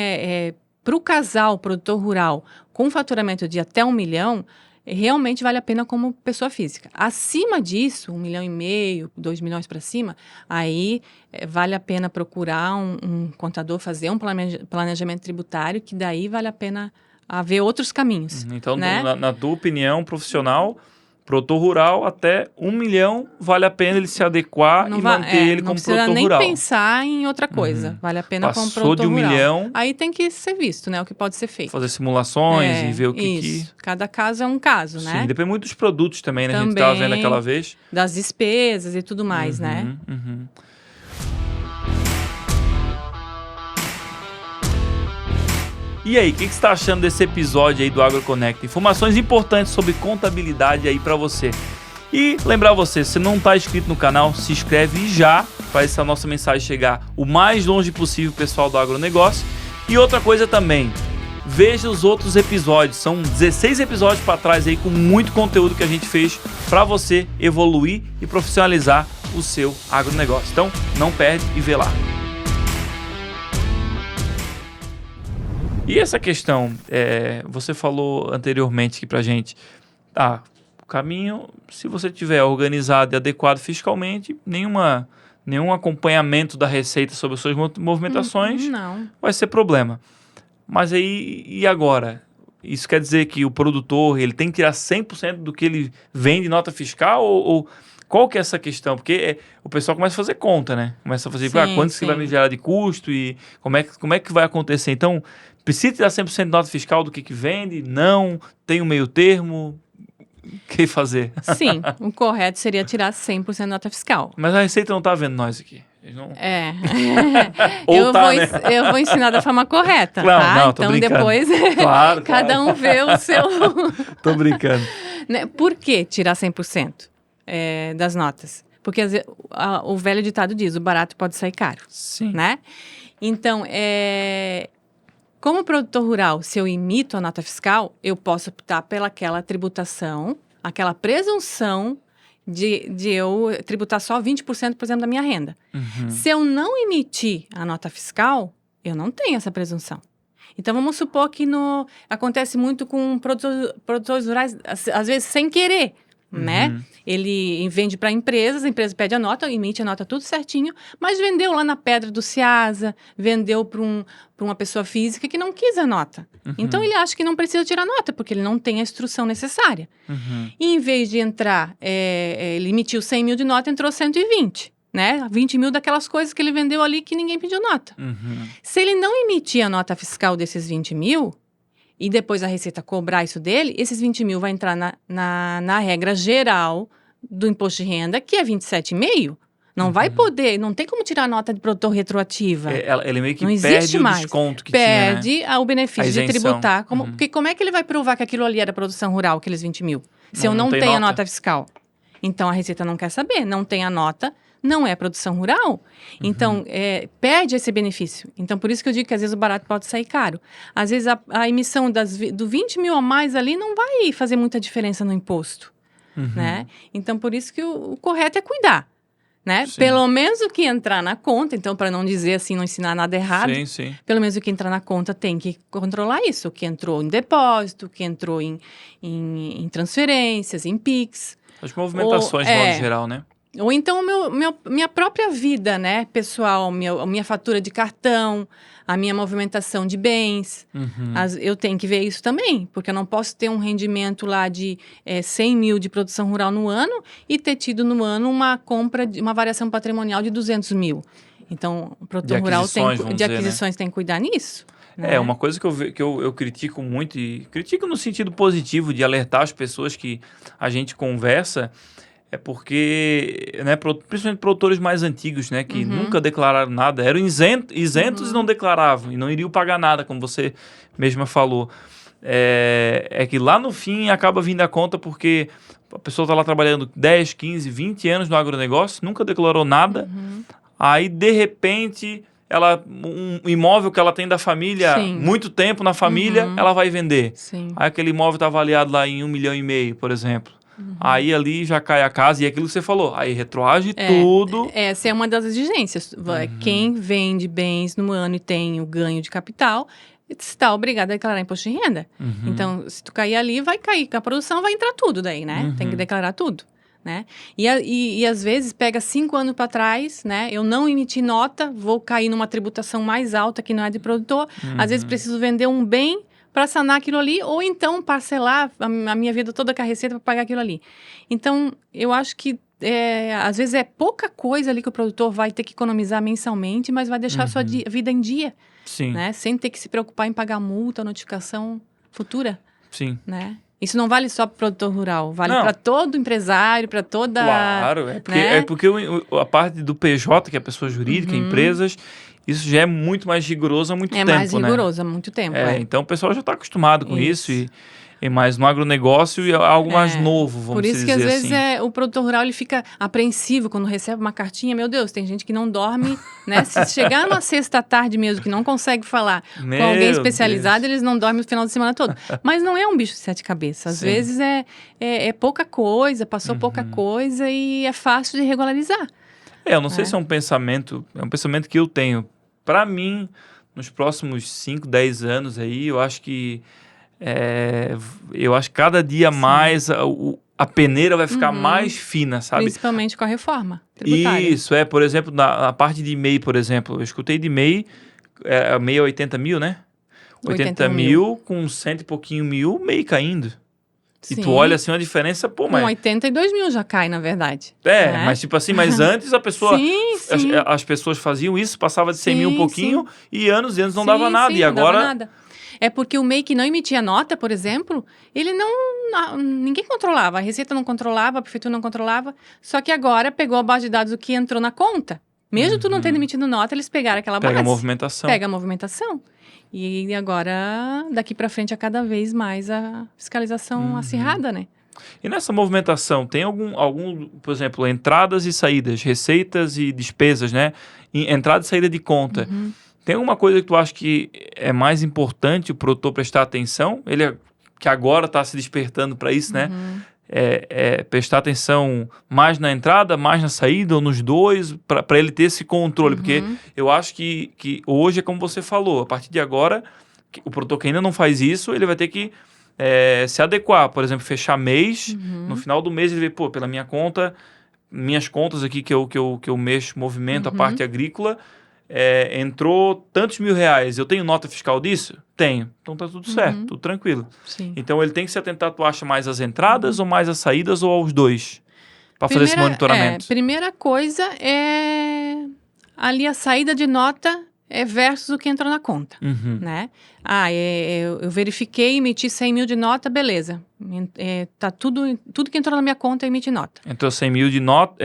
para o casal produtor rural com faturamento de até 1 milhão, realmente vale a pena como pessoa física. Acima disso, 1,5 milhão, 2 milhões para cima, aí vale a pena procurar um contador, fazer um planejamento tributário, que daí vale a pena haver outros caminhos. Então, né? na tua opinião profissional, produtor rural até 1 milhão, vale a pena ele se adequar e manter ele como produtor rural. Não precisa nem pensar em outra coisa. Vale a pena como produtor rural. Passou de 1 milhão... Aí tem que ser visto, né? O que pode ser feito. Fazer simulações e ver o que... Isso. Cada caso é um caso, né? Sim, depende muito dos produtos também, né? A gente estava vendo aquela vez. Das despesas e tudo mais, né? E aí, o que você está achando desse episódio aí do AgroConnect? Informações importantes sobre contabilidade aí para você. E lembrar você, se não está inscrito no canal, se inscreve já para essa nossa mensagem chegar o mais longe possível, pessoal do agronegócio. E outra coisa também, veja os outros episódios, são 16 episódios para trás aí com muito conteúdo que a gente fez para você evoluir e profissionalizar o seu agronegócio. Então, não perde e vê lá. E essa questão, você falou anteriormente aqui pra gente, o caminho, se você tiver organizado e adequado fiscalmente, nenhum acompanhamento da Receita sobre as suas movimentações não vai ser problema. Mas aí, e agora? Isso quer dizer que o produtor ele tem que tirar 100% do que ele vende nota fiscal? Ou qual que é essa questão? Porque o pessoal começa a fazer conta, né? Começa a fazer, quanto que vai me gerar de custo e como é que vai acontecer? Então, precisa tirar 100% de nota fiscal do que vende? Não? Tem um meio termo? O que fazer? Sim, o correto seria tirar 100% de nota fiscal. Mas a Receita não está vendo nós aqui. Não... Eu vou ensinar da forma correta, claro, tá? Não, então brincando. Depois cada um vê o seu... Tô brincando. Por que tirar 100% das notas? Porque às vezes, o velho ditado diz, o barato pode sair caro. Sim. Né? Então, como produtor rural, se eu imito a nota fiscal, eu posso optar pelaquela tributação, aquela presunção de eu tributar só 20%, por exemplo, da minha renda. Se eu não emitir a nota fiscal, eu não tenho essa presunção. Então, vamos supor que acontece muito com produtores rurais, às vezes sem querer. né? Ele vende para empresas, a empresa pede a nota, emite a nota tudo certinho, mas vendeu lá na Pedra do Ceasa, vendeu para uma pessoa física que não quis a nota. Então, ele acha que não precisa tirar nota, porque ele não tem a instrução necessária. E, em vez de entrar, ele emitiu 100 mil de nota, entrou 120, né? 20 mil daquelas coisas que ele vendeu ali que ninguém pediu nota. Se ele não emitir a nota fiscal desses 20 mil, e depois a Receita cobrar isso dele, esses 20 mil vai entrar na regra geral do imposto de renda, que é 27,5. Não vai poder, não tem como tirar a nota de produtor retroativa. Ele meio que não perde existe o mais. desconto que perde tinha, né? o benefício A de isenção. tributar. Porque como é que ele vai provar que aquilo ali era produção rural, aqueles 20 mil? Se eu Não não tem tenho a nota. nota fiscal. Então, a Receita não quer saber. Não tem a nota, não é produção rural. Então, perde esse benefício. Então, por isso que eu digo que às vezes o barato pode sair caro. Às vezes a emissão do 20 mil a mais ali não vai fazer muita diferença no imposto. Né? Então, por isso que o correto é cuidar. Né? Pelo menos o que entrar na conta, então, para não dizer assim, não ensinar nada errado, pelo menos o que entrar na conta tem que controlar isso. O que entrou em depósito, o que entrou em transferências, em PIX. As movimentações, de modo geral, né? Ou então minha própria vida, né, pessoal, a minha fatura de cartão, a minha movimentação de bens. Eu tenho que ver isso também, porque eu não posso ter um rendimento lá de 100 mil de produção rural no ano e ter tido no ano uma compra, uma variação patrimonial de 200 mil. Então, o produtor rural de aquisições tem que cuidar nisso. Né? Uma coisa que eu critico muito, e critico no sentido positivo de alertar as pessoas que a gente conversa, é porque, né, principalmente produtores mais antigos, né, que nunca declararam nada, eram isentos e não declaravam, e não iriam pagar nada, como você mesma falou. É que lá no fim acaba vindo a conta porque a pessoa está lá trabalhando 10, 15, 20 anos no agronegócio, nunca declarou nada, aí de repente um imóvel que ela tem da família, muito tempo na família, ela vai vender. Aí aquele imóvel está avaliado lá em 1,5 milhão, por exemplo. Aí ali já cai a casa, e aquilo que você falou, aí retroage tudo. Essa é uma das exigências. Quem vende bens no ano e tem o ganho de capital, está obrigado a declarar imposto de renda. Então, se tu cair ali, vai cair. A produção vai entrar tudo daí, né? Tem que declarar tudo. Né? E às vezes pega 5 anos para trás, né? Eu não emiti nota, vou cair numa tributação mais alta que não é de produtor. Às vezes preciso vender um bem para sanar aquilo ali, ou então parcelar a minha vida toda com a Receita para pagar aquilo ali. Então, eu acho que às vezes é pouca coisa ali que o produtor vai ter que economizar mensalmente, mas vai deixar a sua vida em dia. Né? Sem ter que se preocupar em pagar multa, notificação futura. Né? Isso não vale só para o produtor rural, vale para todo empresário, para toda... Claro, porque a parte do PJ, que é a pessoa jurídica, empresas, isso já é muito mais rigoroso há muito tempo, né? É mais rigoroso há muito tempo, Então o pessoal já está acostumado com isso e mais no agronegócio é algo mais novo, vamos dizer assim. Por isso que às vezes o produtor rural ele fica apreensivo quando recebe uma cartinha. Meu Deus, tem gente que não dorme, né? Se chegar numa sexta-tarde mesmo, que não consegue falar com alguém especializado, eles não dormem o final de semana todo. Mas não é um bicho de 7 cabeças. Às vezes é pouca coisa, passou pouca coisa e é fácil de regularizar. Eu não sei se é um pensamento que eu tenho. Para mim, nos próximos 5, 10 anos aí, eu acho que cada dia mais a peneira vai ficar mais fina, sabe? Principalmente com a reforma tributária. Isso, por exemplo, na parte de MEI, por exemplo, eu escutei de MEI, MEI é 80 mil, né? 80 mil com 100 e pouquinho mil, MEI caindo. E tu olha assim uma diferença, pô, mas... Com 82 mil já cai, na verdade. Mas tipo assim, mas antes a pessoa... As pessoas faziam isso, passava de 100 mil um pouquinho, e anos não dava nada. E agora... Não dava nada. É porque o MEI que não emitia nota, por exemplo, ele ninguém controlava. A Receita não controlava, a Prefeitura não controlava. Só que agora pegou a base de dados do que entrou na conta. Mesmo tu não tendo emitido nota, eles pegaram aquela base. Pega a movimentação. E agora, daqui para frente, é cada vez mais a fiscalização acirrada, né? E nessa movimentação, tem algum, por exemplo, entradas e saídas, receitas e despesas, né? Entrada e saída de conta. Tem alguma coisa que tu acha que é mais importante o produtor prestar atenção? Ele que agora está se despertando para isso, né? Prestar atenção mais na entrada, mais na saída, ou nos dois, para ele ter esse controle. Porque eu acho que hoje é como você falou, a partir de agora, o produtor que ainda não faz isso, ele vai ter que se adequar, por exemplo, fechar mês, no final do mês ele vê, pô, pela minha conta, minhas contas aqui que eu mexo, movimento, a parte agrícola, entrou tantos R$ 1.000, eu tenho nota fiscal disso? Tenho. Então tá tudo certo, tudo tranquilo. Sim. Então ele tem que se atentar, tu acha, mais às entradas ou mais às saídas ou aos dois? Para fazer esse monitoramento. Primeira coisa é ali a saída de nota versus o que entrou na conta, né? Eu verifiquei, emiti 100 mil de nota, beleza. Tá tudo que entrou na minha conta, eu emiti nota. Entrou 100 mil de nota,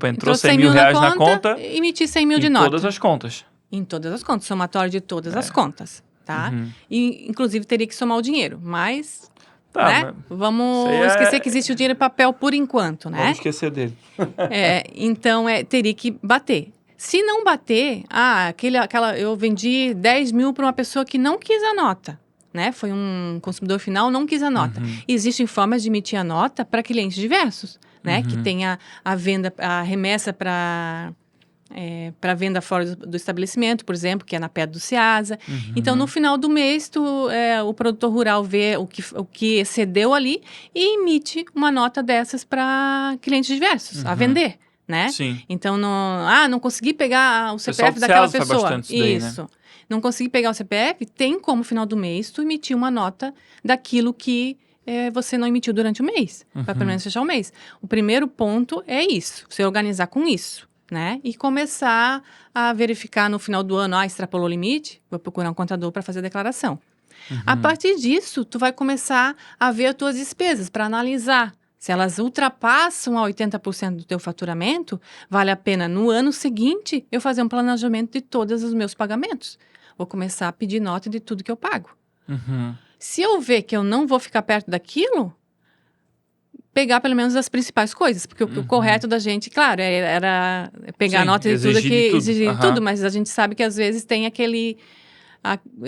entrou 100 mil reais na conta, emiti 100 mil de nota. Em todas as contas. Em todas as contas, somatório de todas as contas, tá? E, inclusive, teria que somar o dinheiro, mas... Tá, né? Vamos esquecer que existe o dinheiro em papel por enquanto, né? Vamos esquecer dele. Então, teria que bater. Se não bater, eu vendi 10 mil para uma pessoa que não quis a nota, né? Foi um consumidor final, não quis a nota. Existem formas de emitir a nota para clientes diversos, né? Que tem a venda, a remessa para venda fora do estabelecimento, por exemplo, que é na PED do Ceasa. Então, no final do mês, o produtor rural vê o que excedeu ali e emite uma nota dessas para clientes diversos, a vender. Né? Sim. Então, não consegui pegar o CPF daquela pessoa. Isso. Daí, né? Não consegui pegar o CPF, tem como, no final do mês, tu emitir uma nota daquilo que você não emitiu durante o mês, para pelo menos fechar o mês. O primeiro ponto é isso, você organizar com isso, né? E começar a verificar no final do ano, extrapolou o limite, vou procurar um contador para fazer a declaração. A partir disso, tu vai começar a ver as tuas despesas, para analisar. Se elas ultrapassam a 80% do teu faturamento, vale a pena no ano seguinte eu fazer um planejamento de todos os meus pagamentos. Vou começar a pedir nota de tudo que eu pago. Se eu ver que eu não vou ficar perto daquilo, pegar pelo menos as principais coisas. Porque o correto da gente, claro, era pegar nota de tudo, exigir tudo, mas a gente sabe que às vezes tem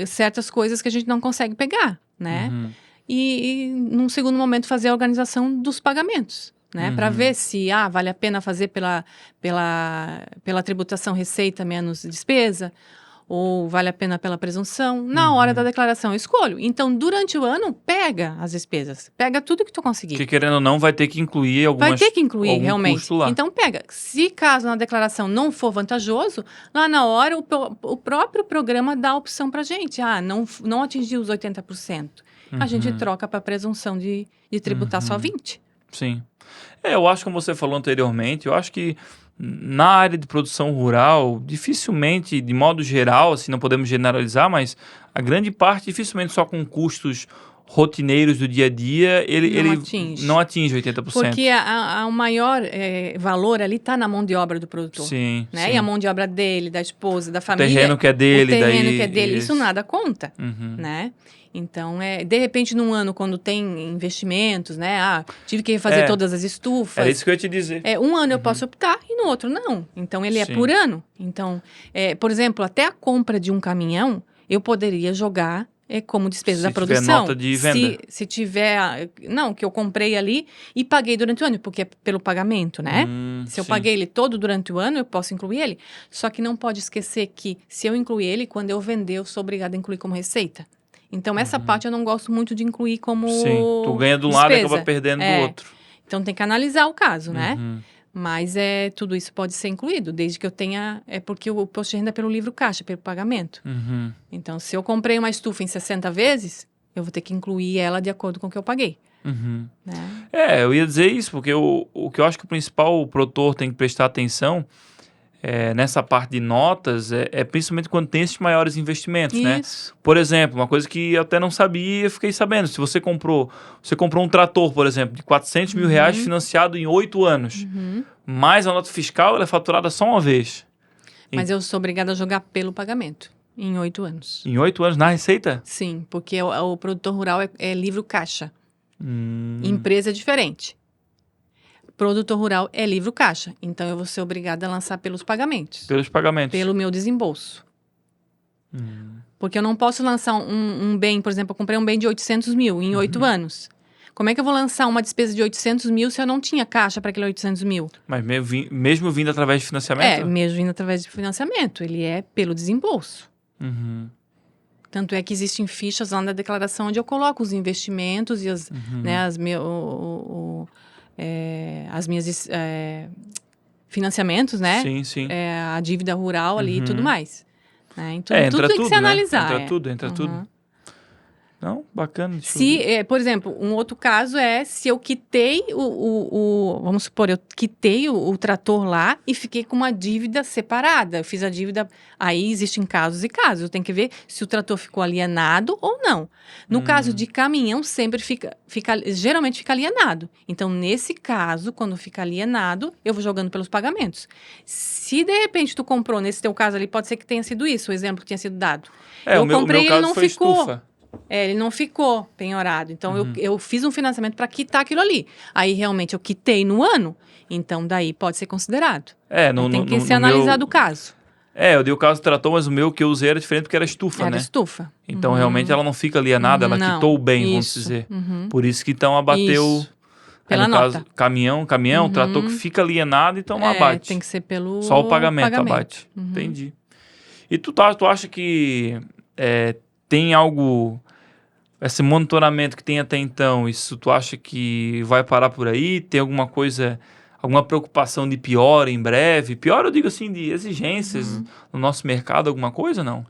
certas coisas que a gente não consegue pegar, né? E num segundo momento, fazer a organização dos pagamentos, né? Para ver se vale a pena fazer pela tributação receita menos despesa, ou vale a pena pela presunção. Na hora da declaração, eu escolho. Então, durante o ano, pega as despesas. Pega tudo que tu conseguir. Que querendo ou não, vai ter que incluir algum realmente. Custo lá. Então, pega. Se caso na declaração não for vantajoso, lá na hora, o próprio programa dá a opção para gente. Não atingiu os 80%. A gente troca para presunção de tributar só 20%. Sim. Eu acho, como você falou anteriormente, eu acho que na área de produção rural, dificilmente, de modo geral, assim, não podemos generalizar, mas a grande parte, dificilmente só com custos rotineiros do dia a dia, ele não atinge 80%. Porque o maior valor ali está na mão de obra do produtor. Sim, né? Sim. E a mão de obra dele, da esposa, da família. O terreno que é dele. Isso nada conta, né? Então, de repente, num ano, quando tem investimentos, né? Tive que refazer todas as estufas. É isso que eu ia te dizer. Um ano eu posso optar e no outro não. Então, ele é por ano. Então, por exemplo, até a compra de um caminhão, eu poderia jogar como despesa da produção. Se tiver nota de venda. Se tiver... Não, que eu comprei ali e paguei durante o ano, porque é pelo pagamento, né? Se eu paguei ele todo durante o ano, eu posso incluir ele. Só que não pode esquecer que, se eu incluir ele, quando eu vender, eu sou obrigada a incluir como receita. Então, essa parte eu não gosto muito de incluir como tu ganha de um lado e acaba perdendo do outro. Então, tem que analisar o caso, né? Mas tudo isso pode ser incluído, desde que eu tenha... porque o imposto de renda é pelo livro caixa, pelo pagamento. Então, se eu comprei uma estufa em 60 vezes, eu vou ter que incluir ela de acordo com o que eu paguei. Né? Eu ia dizer isso, porque o que eu acho que o principal produtor tem que prestar atenção... nessa parte de notas, principalmente quando tem esses maiores investimentos, né? Por exemplo, uma coisa que eu até não sabia, eu fiquei sabendo. Se você comprou um trator, por exemplo, de R$400 mil financiado em 8 anos, mais a nota fiscal, ela é faturada só uma vez. Mas eu sou obrigada a jogar pelo pagamento, em 8 anos. Em 8 anos, na receita? Sim, porque o produtor rural é livro caixa. Empresa é diferente. Produtor rural é livro caixa. Então, eu vou ser obrigada a lançar pelos pagamentos. Pelos pagamentos. Pelo meu desembolso. Porque eu não posso lançar um bem, por exemplo, eu comprei um bem de 800 mil em 8 anos. Como é que eu vou lançar uma despesa de 800 mil se eu não tinha caixa para aquele 800 mil? Mas mesmo vindo através de financiamento? Mesmo vindo através de financiamento. Ele é pelo desembolso. Tanto é que existem fichas lá na declaração onde eu coloco os investimentos e as, né, as minhas financiamentos, né? Sim, sim. A dívida rural ali e tudo mais. Né? Então, Entra tudo tem que tudo, se né? analisar. Entra tudo. Não, bacana. Por exemplo, um outro caso é se eu quitei vamos supor, eu quitei o trator lá e fiquei com uma dívida separada. Eu fiz a dívida, aí existem casos e casos. Eu tenho que ver se o trator ficou alienado ou não. No caso de caminhão, sempre geralmente fica alienado. Então, nesse caso, quando fica alienado, eu vou jogando pelos pagamentos. Se de repente tu comprou, nesse teu caso ali, pode ser que tenha sido isso, o exemplo que tinha sido dado. Eu comprei e ele não ficou. Estufa. Ele não ficou penhorado. Então, eu fiz um financiamento para quitar aquilo ali. Aí, realmente, eu quitei no ano. Então, daí pode ser considerado. Tem que ser analisado o caso. Eu dei o caso do trator, mas o meu que eu usei era diferente porque era estufa, né? Era estufa. Então, realmente, ela não fica alienada, ela quitou o bem, vamos dizer. Por isso que, então, abateu... Pela nota. Caso, caminhão, trator que fica alienado, então não abate. Tem que ser pelo só o pagamento. Abate. Entendi. E tu acha que tem algo... Esse monitoramento que tem até então, isso tu acha que vai parar por aí? Tem alguma coisa, alguma preocupação de pior em breve? Pior eu digo assim, de exigências no nosso mercado, alguma coisa, não?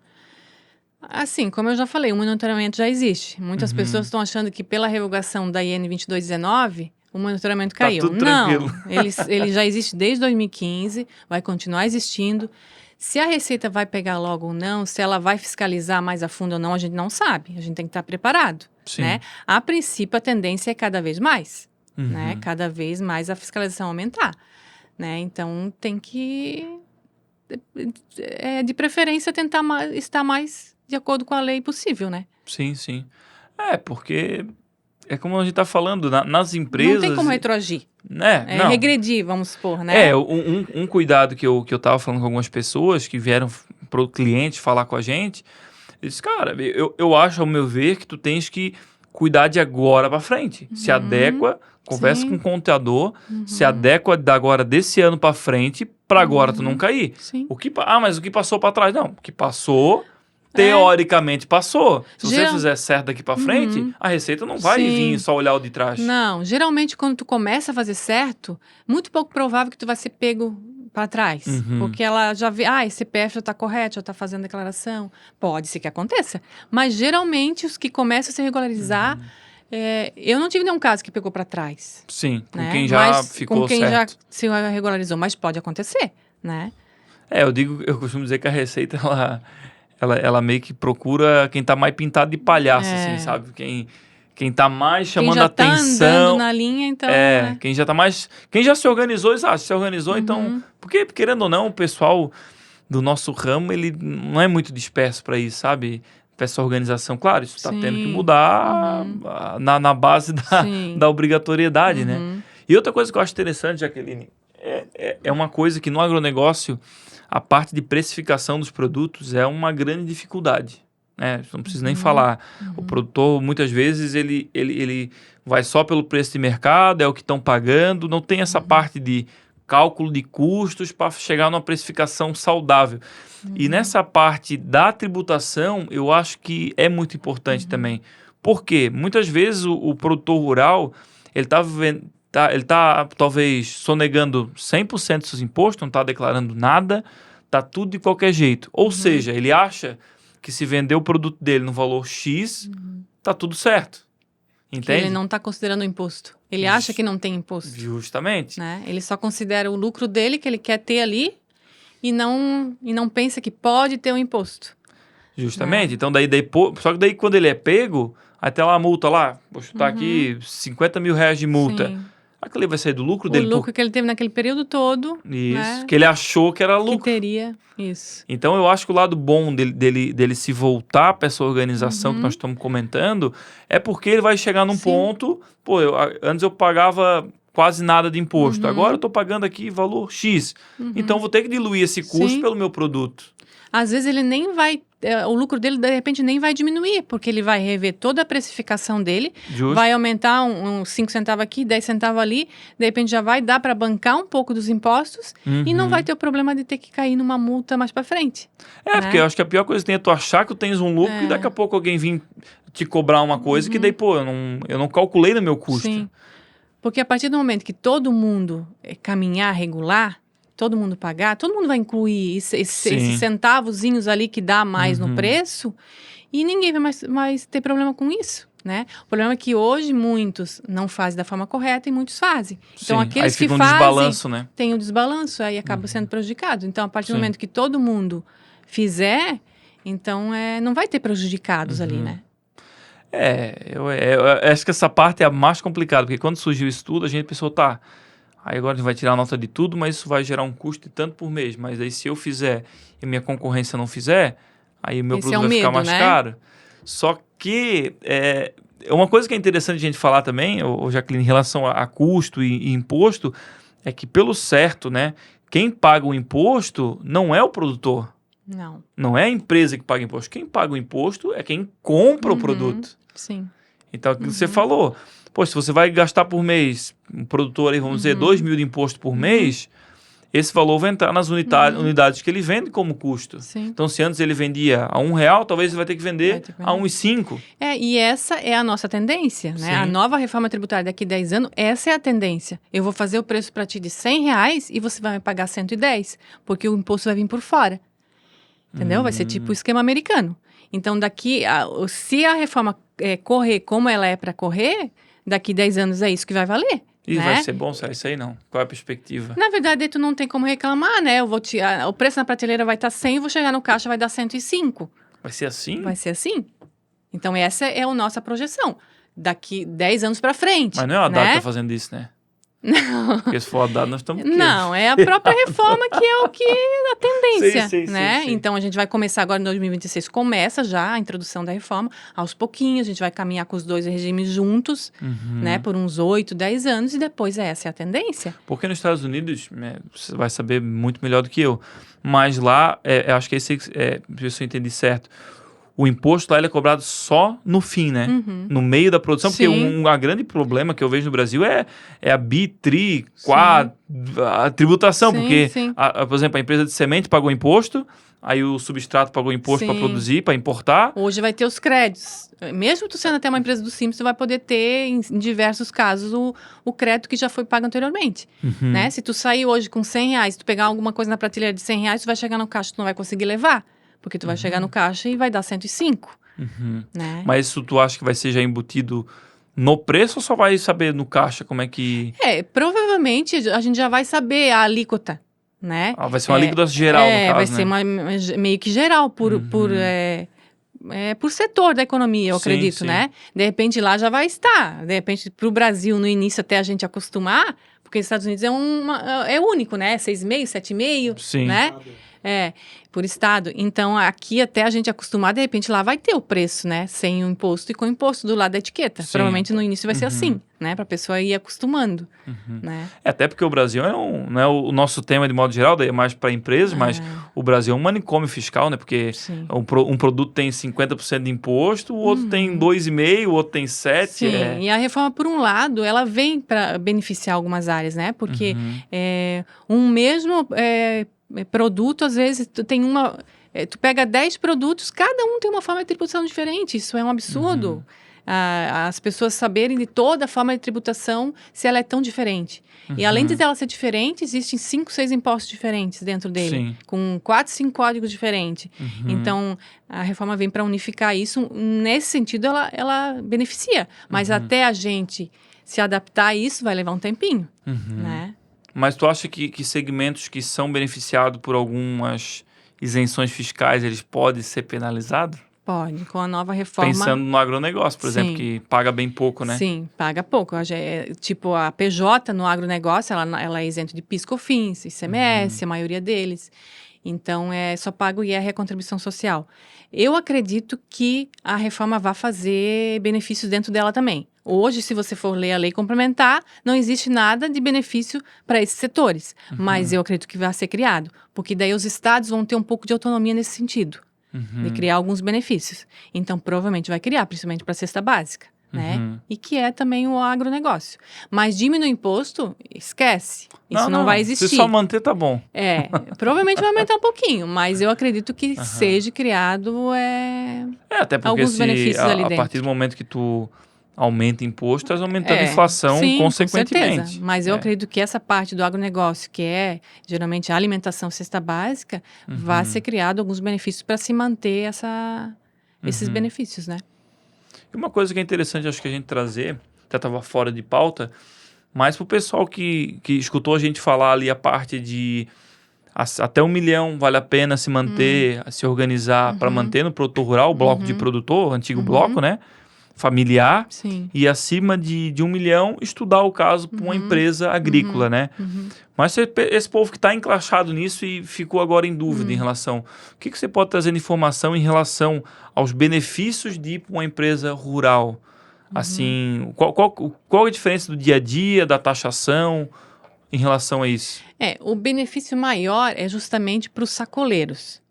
Assim, como eu já falei, o monitoramento já existe. Muitas pessoas estão achando que pela revogação da IN 2219, o monitoramento caiu. Tudo tranquilo. Não, ele já existe desde 2015, vai continuar existindo. Se a Receita vai pegar logo ou não, se ela vai fiscalizar mais a fundo ou não, a gente não sabe. A gente tem que estar preparado. Né? A princípio, a tendência é cada vez mais. Né? Cada vez mais a fiscalização aumentar. Né? Então, tem que, de preferência, tentar estar mais de acordo com a lei possível, né? Sim, sim. Porque é como a gente está falando, nas empresas... Não tem como retroagir. Não. Regredir, vamos supor, né? Um cuidado que eu tava falando com algumas pessoas que vieram pro cliente falar com a gente, eles, cara, eu acho, ao meu ver, que tu tens que cuidar de agora para frente. Se adequa, conversa com o contador, se adequa da agora desse ano para frente, para agora tu não cair. Sim. Mas o que passou para trás? Não, o que passou... Teoricamente passou. Se você fizer certo daqui pra frente, a Receita não vai vir só olhar o de trás. Não, geralmente quando tu começa a fazer certo, muito pouco provável que tu vai ser pego para trás. Porque ela já vê, esse CPF já tá correto, já tá fazendo declaração. Pode ser que aconteça. Mas geralmente os que começam a se regularizar, eu não tive nenhum caso que pegou para trás. Sim, com quem já ficou com quem certo. já se regularizou, mas pode acontecer, né? Eu costumo dizer que a Receita, ela meio que procura quem tá mais pintado de palhaço, assim, sabe? Quem tá mais chamando a atenção. Quem já tá andando na linha, então... Quem já tá mais... Quem já se organizou, então... Porque, querendo ou não, o pessoal do nosso ramo, ele não é muito disperso para isso, sabe? Para essa organização. Claro, isso tá tendo que mudar na base da obrigatoriedade, né? E outra coisa que eu acho interessante, Jaqueline, é uma coisa que no agronegócio... A parte de precificação dos produtos é uma grande dificuldade, né? Não preciso nem falar. O produtor, muitas vezes, ele vai só pelo preço de mercado, é o que estão pagando, não tem essa parte de cálculo de custos para chegar numa precificação saudável. E nessa parte da tributação, eu acho que é muito importante também. Por quê? Muitas vezes o produtor rural, ele está talvez sonegando 100% dos seus impostos, não está declarando nada, está tudo de qualquer jeito. Ou seja, ele acha que se vender o produto dele no valor X, está tudo certo. Entende? Que ele não está considerando o imposto. Ele acha que não tem imposto. Justamente. Né? Ele só considera o lucro dele, que ele quer ter ali, e não pensa que pode ter um imposto. Justamente. Né? Então, só que daí quando ele é pego, aí tem lá a multa lá, vou chutar aqui, 50 mil reais de multa. Sim. Aquele vai sair do lucro dele. O lucro que ele teve naquele período todo. Isso, né? Que ele achou que era lucro. Que teria, isso. Então, eu acho que o lado bom dele se voltar para essa organização que nós estamos comentando é porque ele vai chegar num ponto... antes eu pagava quase nada de imposto. Agora eu estou pagando aqui valor X. Então, vou ter que diluir esse custo Sim. pelo meu produto. Às vezes ele nem vai, o lucro dele de repente nem vai diminuir, porque ele vai rever toda a precificação dele, Justo. vai aumentar uns 5 centavos aqui, 10 centavos ali, de repente já vai dar para bancar um pouco dos impostos e não vai ter o problema de ter que cair numa multa mais para frente. Porque eu acho que a pior coisa que tem é tu achar que tu tens um lucro e daqui a pouco alguém vir te cobrar uma coisa que daí, pô, eu não calculei no meu custo. Sim, porque a partir do momento que todo mundo caminhar regular, todo mundo pagar, todo mundo vai incluir esses centavozinhos ali que dá mais no preço e ninguém vai mais ter problema com isso, né? O problema é que hoje muitos não fazem da forma correta e muitos fazem. Então, aqueles que fazem, desbalanço, né? Tem um desbalanço, aí acaba sendo prejudicado. Então, a partir do momento que todo mundo fizer, então não vai ter prejudicados ali, né? Eu acho que essa parte é a mais complicada, porque quando surgiu isso tudo, a gente pensou, tá, aí agora a gente vai tirar a nota de tudo, mas isso vai gerar um custo de tanto por mês. Mas aí se eu fizer e minha concorrência não fizer, aí o meu produto vai ficar mais caro. Só que uma coisa que é interessante a gente falar também, Jaqueline, em relação a custo e imposto, é que pelo certo, né, quem paga o imposto não é o produtor. Não é a empresa que paga imposto. Quem paga o imposto é quem compra o produto. Sim. Então, aquilo que você falou, pô, se você vai gastar por mês, um produtor aí, vamos dizer, 2 mil de imposto por mês, esse valor vai entrar nas unidades que ele vende como custo. Sim. Então, se antes ele vendia a R$1, talvez ele vai ter que vender a R$1,05. E essa é a nossa tendência, né? Sim. A nova reforma tributária daqui a 10 anos, essa é a tendência. Eu vou fazer o preço para ti de R$100 e você vai me pagar 110, porque o imposto vai vir por fora. Entendeu? Vai ser tipo o esquema americano. Então, se a reforma correr como ela é para correr, daqui 10 anos é isso que vai valer. E né? vai ser bom isso aí não? Qual é a perspectiva? Na verdade, tu não tem como reclamar, né? O preço na prateleira vai estar 100, eu vou chegar no caixa vai dar 105. Vai ser assim? Vai ser assim. Então, essa é a nossa projeção. Daqui 10 anos para frente. Mas não é o Haddad né? que tá fazendo isso, né? Não. Porque se for o Haddad, nós estamos... Não, é a própria reforma que é o que a tendência, né? Sim. Então, a gente vai começar agora em 2026, começa já a introdução da reforma. Aos pouquinhos, a gente vai caminhar com os dois regimes juntos, né? Por uns 8, 10 anos e depois essa é a tendência. Porque nos Estados Unidos, você vai saber muito melhor do que eu, mas lá, eu acho que se eu entendi certo, o imposto lá ele é cobrado só no fim, né? No meio da produção, porque um grande problema que eu vejo no Brasil é a a tributação, porque, por exemplo, a empresa de semente pagou imposto, aí o substrato pagou imposto para produzir, para importar. Hoje vai ter os créditos. Mesmo tu sendo até uma empresa do Simples, tu vai poder ter, em diversos casos, o crédito que já foi pago anteriormente. Né? Se tu sair hoje com R$100, tu pegar alguma coisa na prateleira de R$100, tu vai chegar no caixa, tu não vai conseguir levar. Porque tu vai chegar no caixa e vai dar 105. Né? Mas isso tu acha que vai ser já embutido no preço ou só vai saber no caixa como é que... Provavelmente a gente já vai saber a alíquota, né? Vai ser uma alíquota geral, no caso, vai ser meio que geral, por setor da economia, eu acredito, né? De repente lá já vai estar. De repente, para o Brasil, no início, até a gente acostumar, porque os Estados Unidos é único, né? 6,5%, 7,5%, né? Por estado. Então, aqui até a gente acostumar, de repente lá vai ter o preço, né? Sem o imposto e com o imposto do lado da etiqueta. Provavelmente no início vai ser assim, né? Para a pessoa ir acostumando, né? Até porque o Brasil não é o nosso tema de modo geral, daí é mais para empresas, mas o Brasil é um manicômio fiscal, né? Porque um produto tem 50% de imposto, o outro tem 2,5%, o outro tem 7%. Sim, e a reforma, por um lado, ela vem para beneficiar algumas áreas, né? Porque um mesmo... produto, às vezes, tu pega 10 produtos, cada um tem uma forma de tributação diferente. Isso é um absurdo. As pessoas saberem de toda a forma de tributação, se ela é tão diferente. E além de ela ser diferente, existem 5, 6 impostos diferentes dentro dele, com 4, 5 códigos diferentes. Então, a reforma vem para unificar isso. Nesse sentido, ela beneficia. Mas até a gente se adaptar a isso, vai levar um tempinho, né? Mas tu acha que segmentos que são beneficiados por algumas isenções fiscais, eles podem ser penalizados? Pode, com a nova reforma... Pensando no agronegócio, por exemplo, que paga bem pouco, né? Sim, paga pouco. Tipo, a PJ no agronegócio, ela é isenta de PIS/COFINS, ICMS, a maioria deles. Então, só paga o IR e a contribuição social. Eu acredito que a reforma vai fazer benefícios dentro dela também. Hoje, se você for ler a lei complementar, não existe nada de benefício para esses setores. Mas eu acredito que vai ser criado, porque daí os estados vão ter um pouco de autonomia nesse sentido, de criar alguns benefícios. Então, provavelmente vai criar, principalmente para a cesta básica, né? E que é também o agronegócio. Mas diminuir o imposto, esquece. Isso não vai existir. Se só manter, tá bom. Provavelmente vai aumentar um pouquinho, mas eu acredito que seja criado Até porque alguns benefícios ali dentro. A partir do momento que tu aumenta imposto, estás aumentando a inflação consequentemente. Com certeza. Mas eu acredito que essa parte do agronegócio, que é geralmente a alimentação cesta básica, vai ser criado alguns benefícios para se manter esses benefícios, né? E uma coisa que é interessante, acho que a gente trazer, até estava fora de pauta, mas para o pessoal que escutou a gente falar ali a parte de até 1 milhão vale a pena se manter, se organizar para manter no produtor rural, o bloco de produtor, o antigo bloco, né? Familiar. Sim. E acima de 1 milhão, estudar o caso para uma empresa agrícola, né? Mas esse povo que está enclaixado nisso e ficou agora em dúvida em relação... O que você pode trazer de informação em relação aos benefícios de ir para uma empresa rural? Assim, qual a diferença do dia a dia, da taxação em relação a isso? O benefício maior é justamente para os sacoleiros.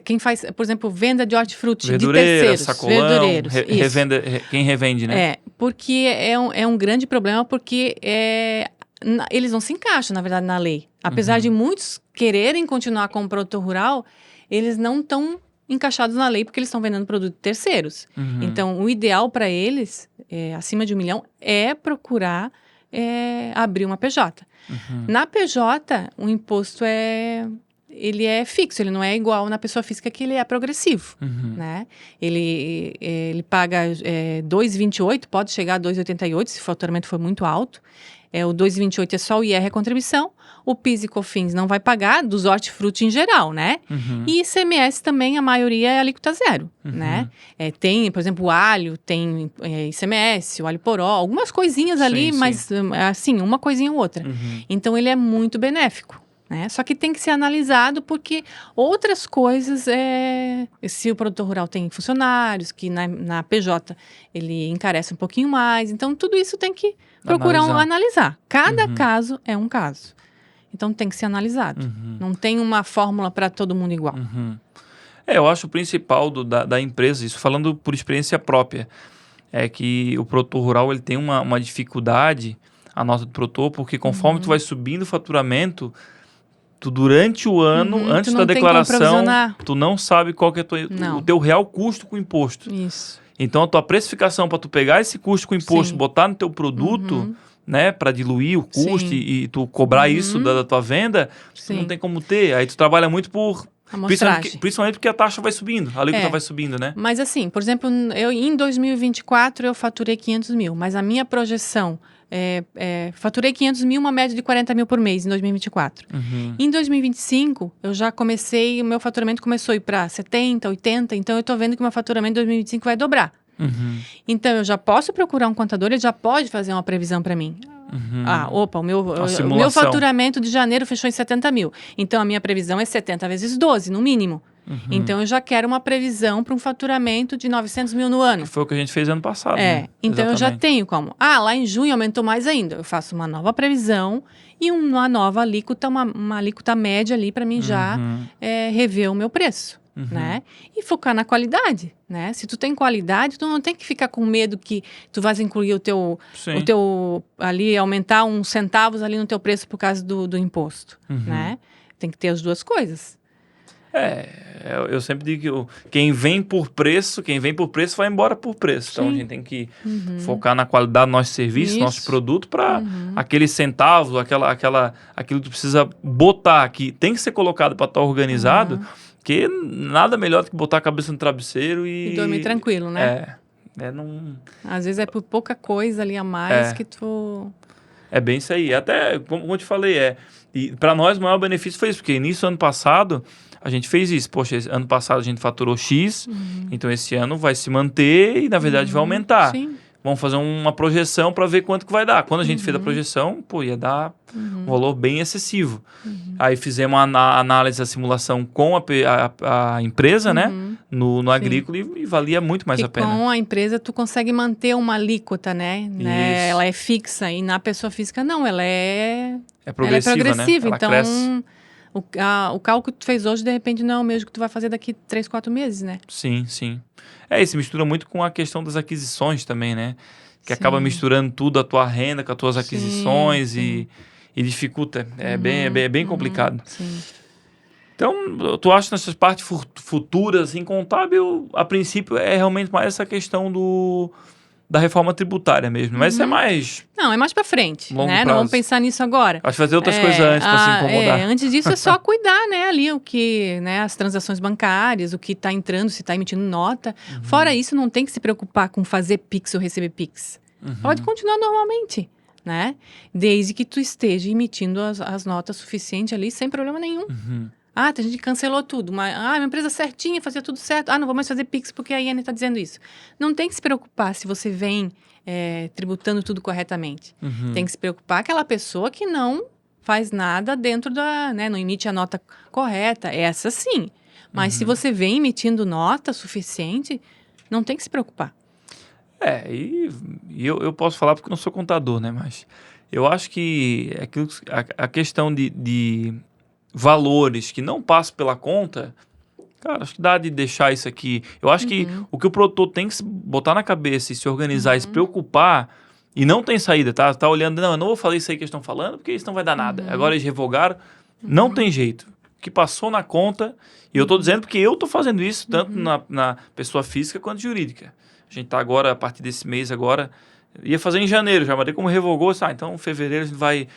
Quem faz, por exemplo, venda de hortifruti de terceiros, sacolão, verdureiros. Quem revende, né? Porque é um grande problema, porque eles não se encaixam, na verdade, na lei. Apesar de muitos quererem continuar como produtor rural, eles não estão encaixados na lei porque eles estão vendendo produto de terceiros. Então, o ideal para eles, acima de 1 milhão, é procurar abrir uma PJ. Na PJ, o imposto ele é fixo, ele não é igual na pessoa física, que ele é progressivo, né? Ele paga 2,28, pode chegar a 2,88 se o faturamento for muito alto. O 2,28 é só o IR, a contribuição. O PIS e COFINS não vai pagar, dos hortifruti em geral, né? E ICMS também, a maioria é alíquota zero, né? Tem, por exemplo, o alho, tem ICMS, o alho poró, algumas coisinhas ali, mas assim, uma coisinha ou outra. Então, ele é muito benéfico. Né? Só que tem que ser analisado porque outras coisas, se o produtor rural tem funcionários, que na PJ ele encarece um pouquinho mais, então tudo isso tem que procurar analisar. Cada caso é um caso. Então tem que ser analisado. Não tem uma fórmula para todo mundo igual. Eu acho o principal da empresa, isso falando por experiência própria, é que o produtor rural ele tem uma dificuldade, a nota do produtor, porque conforme tu vai subindo o faturamento, tu durante o ano, antes da declaração, tu não sabe qual que é o teu real custo com o imposto. Isso. Então, a tua precificação para tu pegar esse custo com o imposto, botar no teu produto, né, para diluir o custo e tu cobrar isso da tua venda, tu não tem como ter. Aí tu trabalha muito por... Principalmente porque a taxa vai subindo, a alíquota vai subindo, né? Mas assim, por exemplo, em 2024 eu faturei 500 mil, mas a minha projeção... faturei 500 mil, uma média de 40 mil por mês em 2024. Em 2025, eu já comecei, o meu faturamento começou a ir para 70, 80, então eu estou vendo que o meu faturamento em 2025 vai dobrar. Então, eu já posso procurar um contador, ele já pode fazer uma previsão para mim. O meu faturamento de janeiro fechou em 70 mil. Então, a minha previsão é 70 vezes 12, no mínimo. Então, eu já quero uma previsão para um faturamento de 900 mil no ano. Que foi o que a gente fez ano passado. Né? Então eu já tenho como. Lá em junho aumentou mais ainda. Eu faço uma nova previsão e uma nova alíquota, uma alíquota média ali para mim já rever o meu preço. Né? E focar na qualidade, né? Se tu tem qualidade, tu não tem que ficar com medo que tu vais incluir o teu ali, aumentar uns centavos ali no teu preço por causa do imposto, né? Tem que ter as duas coisas. Eu sempre digo que quem vem por preço vai embora por preço. Então, a gente tem que focar na qualidade do nosso serviço, nosso produto, para aqueles centavos, aquilo que tu precisa botar, que tem que ser colocado para estar organizado, que nada melhor do que botar a cabeça no travesseiro e dormir tranquilo, né? Não... Às vezes é por pouca coisa ali a mais que tu... É bem isso aí. Até, como eu te falei, e para nós o maior benefício foi isso, porque início do ano passado... A gente fez isso. Poxa, ano passado a gente faturou X, então esse ano vai se manter e, na verdade, vai aumentar. vamos fazer uma projeção para ver quanto que vai dar. Quando a gente fez a projeção, pô, ia dar um valor bem excessivo. Aí fizemos a análise, a simulação com a empresa, né? No agrícola e valia muito mais a pena. Com a empresa, tu consegue manter uma alíquota, né? Ela é fixa. E na pessoa física, não. Ela é progressiva, progressiva. né? Ela então, cresce. o cálculo que tu fez hoje, de repente, não é o mesmo que tu vai fazer daqui 3, 4 meses, né? Sim, sim. Isso mistura muito com a questão das aquisições também, né? Que acaba misturando tudo, a tua renda com as tuas aquisições e dificulta. É bem complicado. Sim. Então, tu acha nessas partes futuras, assim, contábil, a princípio é realmente mais essa questão da reforma tributária mesmo. Mas isso é mais... Não, é mais pra frente, longo né? prazo. Não vamos pensar nisso agora. Acho que fazer outras coisas antes para se incomodar. Antes disso é só cuidar, né? Ali o que, né? As transações bancárias, o que está entrando, se está emitindo nota. Fora isso, não tem que se preocupar com fazer Pix ou receber Pix. Pode continuar normalmente, né? Desde que tu esteja emitindo as notas suficientes ali, sem problema nenhum. Ah, a gente cancelou tudo. Minha empresa certinha, fazia tudo certo. Não vou mais fazer Pix porque a IANA está dizendo isso. Não tem que se preocupar se você vem tributando tudo corretamente. Tem que se preocupar aquela pessoa que não faz nada dentro da... né, não emite a nota correta. Essa sim. Mas se você vem emitindo nota suficiente, não tem que se preocupar. E eu posso falar porque eu não sou contador, né? Mas eu acho que a questão de valores que não passam pela conta, cara, acho que dá de deixar isso aqui. Eu acho que o produtor tem que se botar na cabeça e se organizar e se preocupar, e não tem saída, tá? Tá olhando, não, eu não vou falar isso aí que eles estão falando, porque isso não vai dar nada. Agora eles revogaram, não tem jeito. O que passou na conta, e eu tô dizendo porque eu tô fazendo isso, tanto na pessoa física quanto jurídica. A gente tá agora, a partir desse mês agora, ia fazer em janeiro já, mas como revogou, então em fevereiro a gente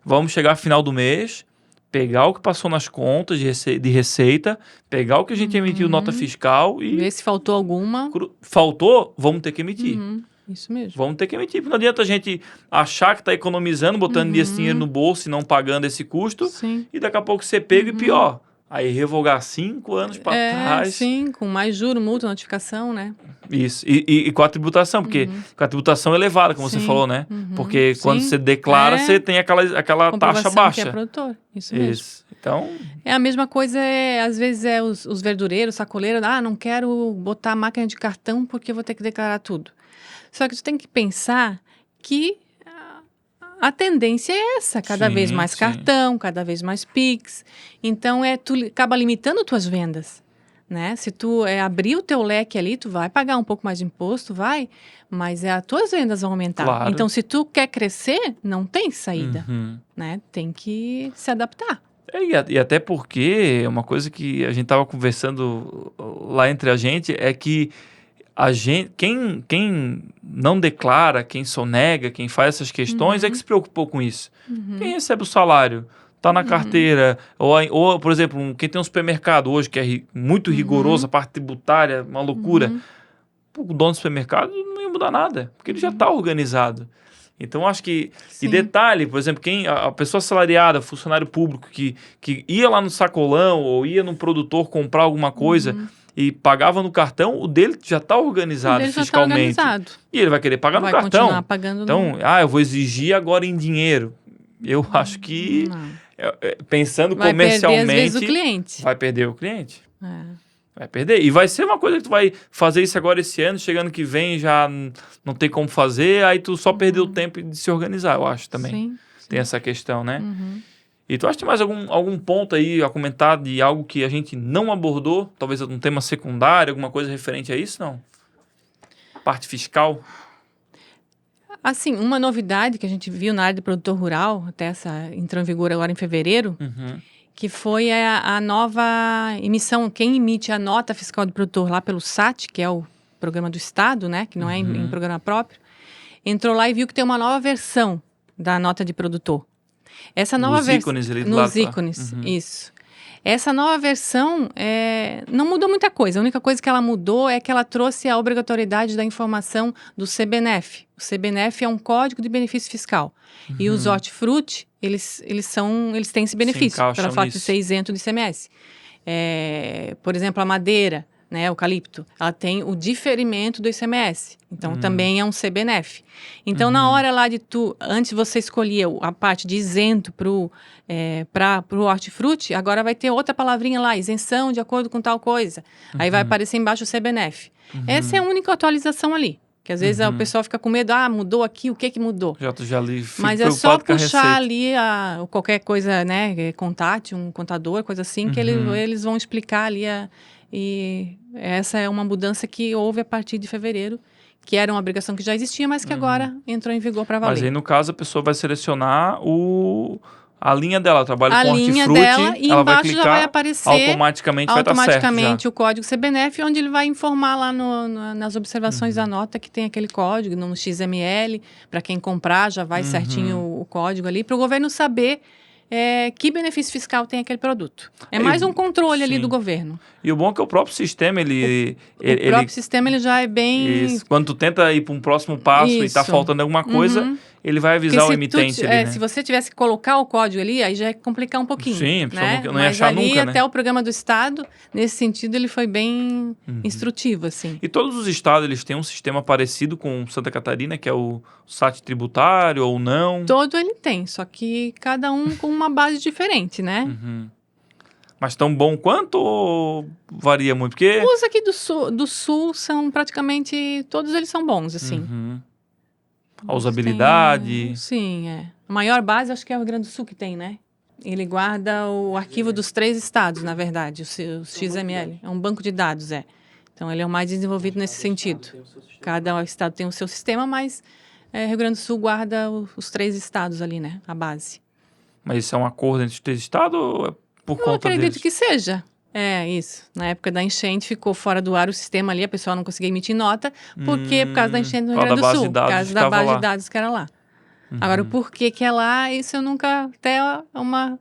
vamos chegar ao final do mês, pegar o que passou nas contas de receita, pegar o que a gente emitiu nota fiscal e... ver se faltou alguma. Faltou, vamos ter que emitir. Isso mesmo. Vamos ter que emitir, porque não adianta a gente achar que está economizando, botando esse dinheiro no bolso e não pagando esse custo, e daqui a pouco ser pego e pior. Aí revogar 5 anos para trás. Sim, com mais juro, multa, notificação, né? Isso, e com a tributação, porque com a tributação elevada, como você falou, né? Porque quando você declara, você tem aquela taxa baixa. Que é produtor, isso mesmo. Isso, então... É a mesma coisa, às vezes os verdureiros, sacoleiros, não quero botar a máquina de cartão porque eu vou ter que declarar tudo. Só que tu tem que pensar que a tendência é essa, cada vez mais cartão, cada vez mais Pix. Então, tu acaba limitando tuas vendas, né? Se tu abrir o teu leque ali, tu vai pagar um pouco mais de imposto, mas as tuas vendas vão aumentar. Claro. Então, se tu quer crescer, não tem saída, né? Tem que se adaptar. E até porque uma coisa que a gente estava conversando lá entre a gente é que quem não declara, quem sonega, quem faz essas questões é que se preocupou com isso. Quem recebe o salário, está na carteira, ou, por exemplo, quem tem um supermercado hoje que é muito rigoroso, a parte tributária, uma loucura, o dono do supermercado não ia mudar nada, porque ele já está organizado. Então, acho que... E detalhe, por exemplo, a pessoa assalariada, funcionário público, que ia lá no sacolão ou ia no produtor comprar alguma coisa... e pagava no cartão, o dele já está organizado fiscalmente. Já tá organizado. E ele vai querer pagar no cartão. Vai continuar pagando então, eu vou exigir agora em dinheiro. Eu acho que, pensando comercialmente... Vai perder, às vezes, o cliente. Vai perder o cliente. Vai perder. E vai ser uma coisa que tu vai fazer isso agora esse ano, chegando que vem já não tem como fazer, aí tu só perdeu o tempo de se organizar, eu acho também. Sim. Tem essa questão, né? E tu acha que tem mais algum ponto aí a comentar de algo que a gente não abordou? Talvez um tema secundário, alguma coisa referente a isso, não? Parte fiscal? Assim, uma novidade que a gente viu na área de produtor rural, até essa entrou em vigor agora em fevereiro, que foi a nova emissão, quem emite a nota fiscal do produtor lá pelo SAT, que é o programa do Estado, né, que não é em programa próprio, entrou lá e viu que tem uma nova versão da nota de produtor. Essa nova versão nos ícones, isso. Essa nova versão não mudou muita coisa. A única coisa que ela mudou é que ela trouxe a obrigatoriedade da informação do CBNF. O CBNF é um código de benefício fiscal. E os hortifruti, eles têm esse benefício, pelo fato de ser isento de ICMS. Por exemplo, a madeira, né, eucalipto, ela tem o diferimento do ICMS. Então, também é um CBNF. Então, na hora lá de antes você escolhia a parte de isento para o hortifruti, agora vai ter outra palavrinha lá, isenção de acordo com tal coisa. Aí vai aparecer embaixo o CBNF. Essa é a única atualização ali. Que às vezes o pessoal fica com medo, mudou aqui, o que mudou? Já li, Mas é só puxar ali qualquer coisa, né, contate, um contador, coisa assim, que eles vão explicar ali. E essa é uma mudança que houve a partir de fevereiro, que era uma obrigação que já existia, mas que agora entrou em vigor para valer. Mas aí, no caso, a pessoa vai selecionar a linha dela, trabalha com hortifruti, dela, e ela vai embaixo clicar, já vai aparecer automaticamente vai estar certo já. o código CBNF, onde ele vai informar lá nas observações da nota que tem aquele código, no XML, para quem comprar já vai certinho o código ali, para o governo saber que benefício fiscal tem aquele produto. É mais um controle ali do governo. E o bom é que o próprio sistema, o próprio sistema, ele já é bem... Isso. Quando tu tenta ir para um próximo passo e está faltando alguma coisa, ele vai avisar o emitente ali, né? Se você tivesse que colocar o código ali, aí já ia complicar um pouquinho. Sim, a pessoa né? não ia achar nunca, né? Até o programa do Estado, nesse sentido, ele foi bem instrutivo, assim. E todos os estados, eles têm um sistema parecido com Santa Catarina, que é o SAT tributário ou não? Todo ele tem, só que cada um com uma base diferente, né? Mas tão bom quanto ou varia muito? Porque... Os aqui do sul são praticamente... Todos eles são bons, assim. A usabilidade... Sim, A maior base, acho que é o Rio Grande do Sul que tem, né? Ele guarda o arquivo dos 3 estados, na verdade, o XML. É um banco de dados, Então, ele é o mais desenvolvido nesse sentido. Cada estado tem o seu sistema, mas Rio Grande do Sul guarda os 3 estados ali, né? A base. Mas isso é um acordo entre os 3 estados ou é por conta deles? Eu acredito que seja. Isso. Na época da enchente, ficou fora do ar o sistema ali, a pessoa não conseguia emitir nota, por causa da enchente no Rio Grande do Sul, por causa da base de dados que era lá. Agora, o porquê que é lá, isso eu nunca... Até uma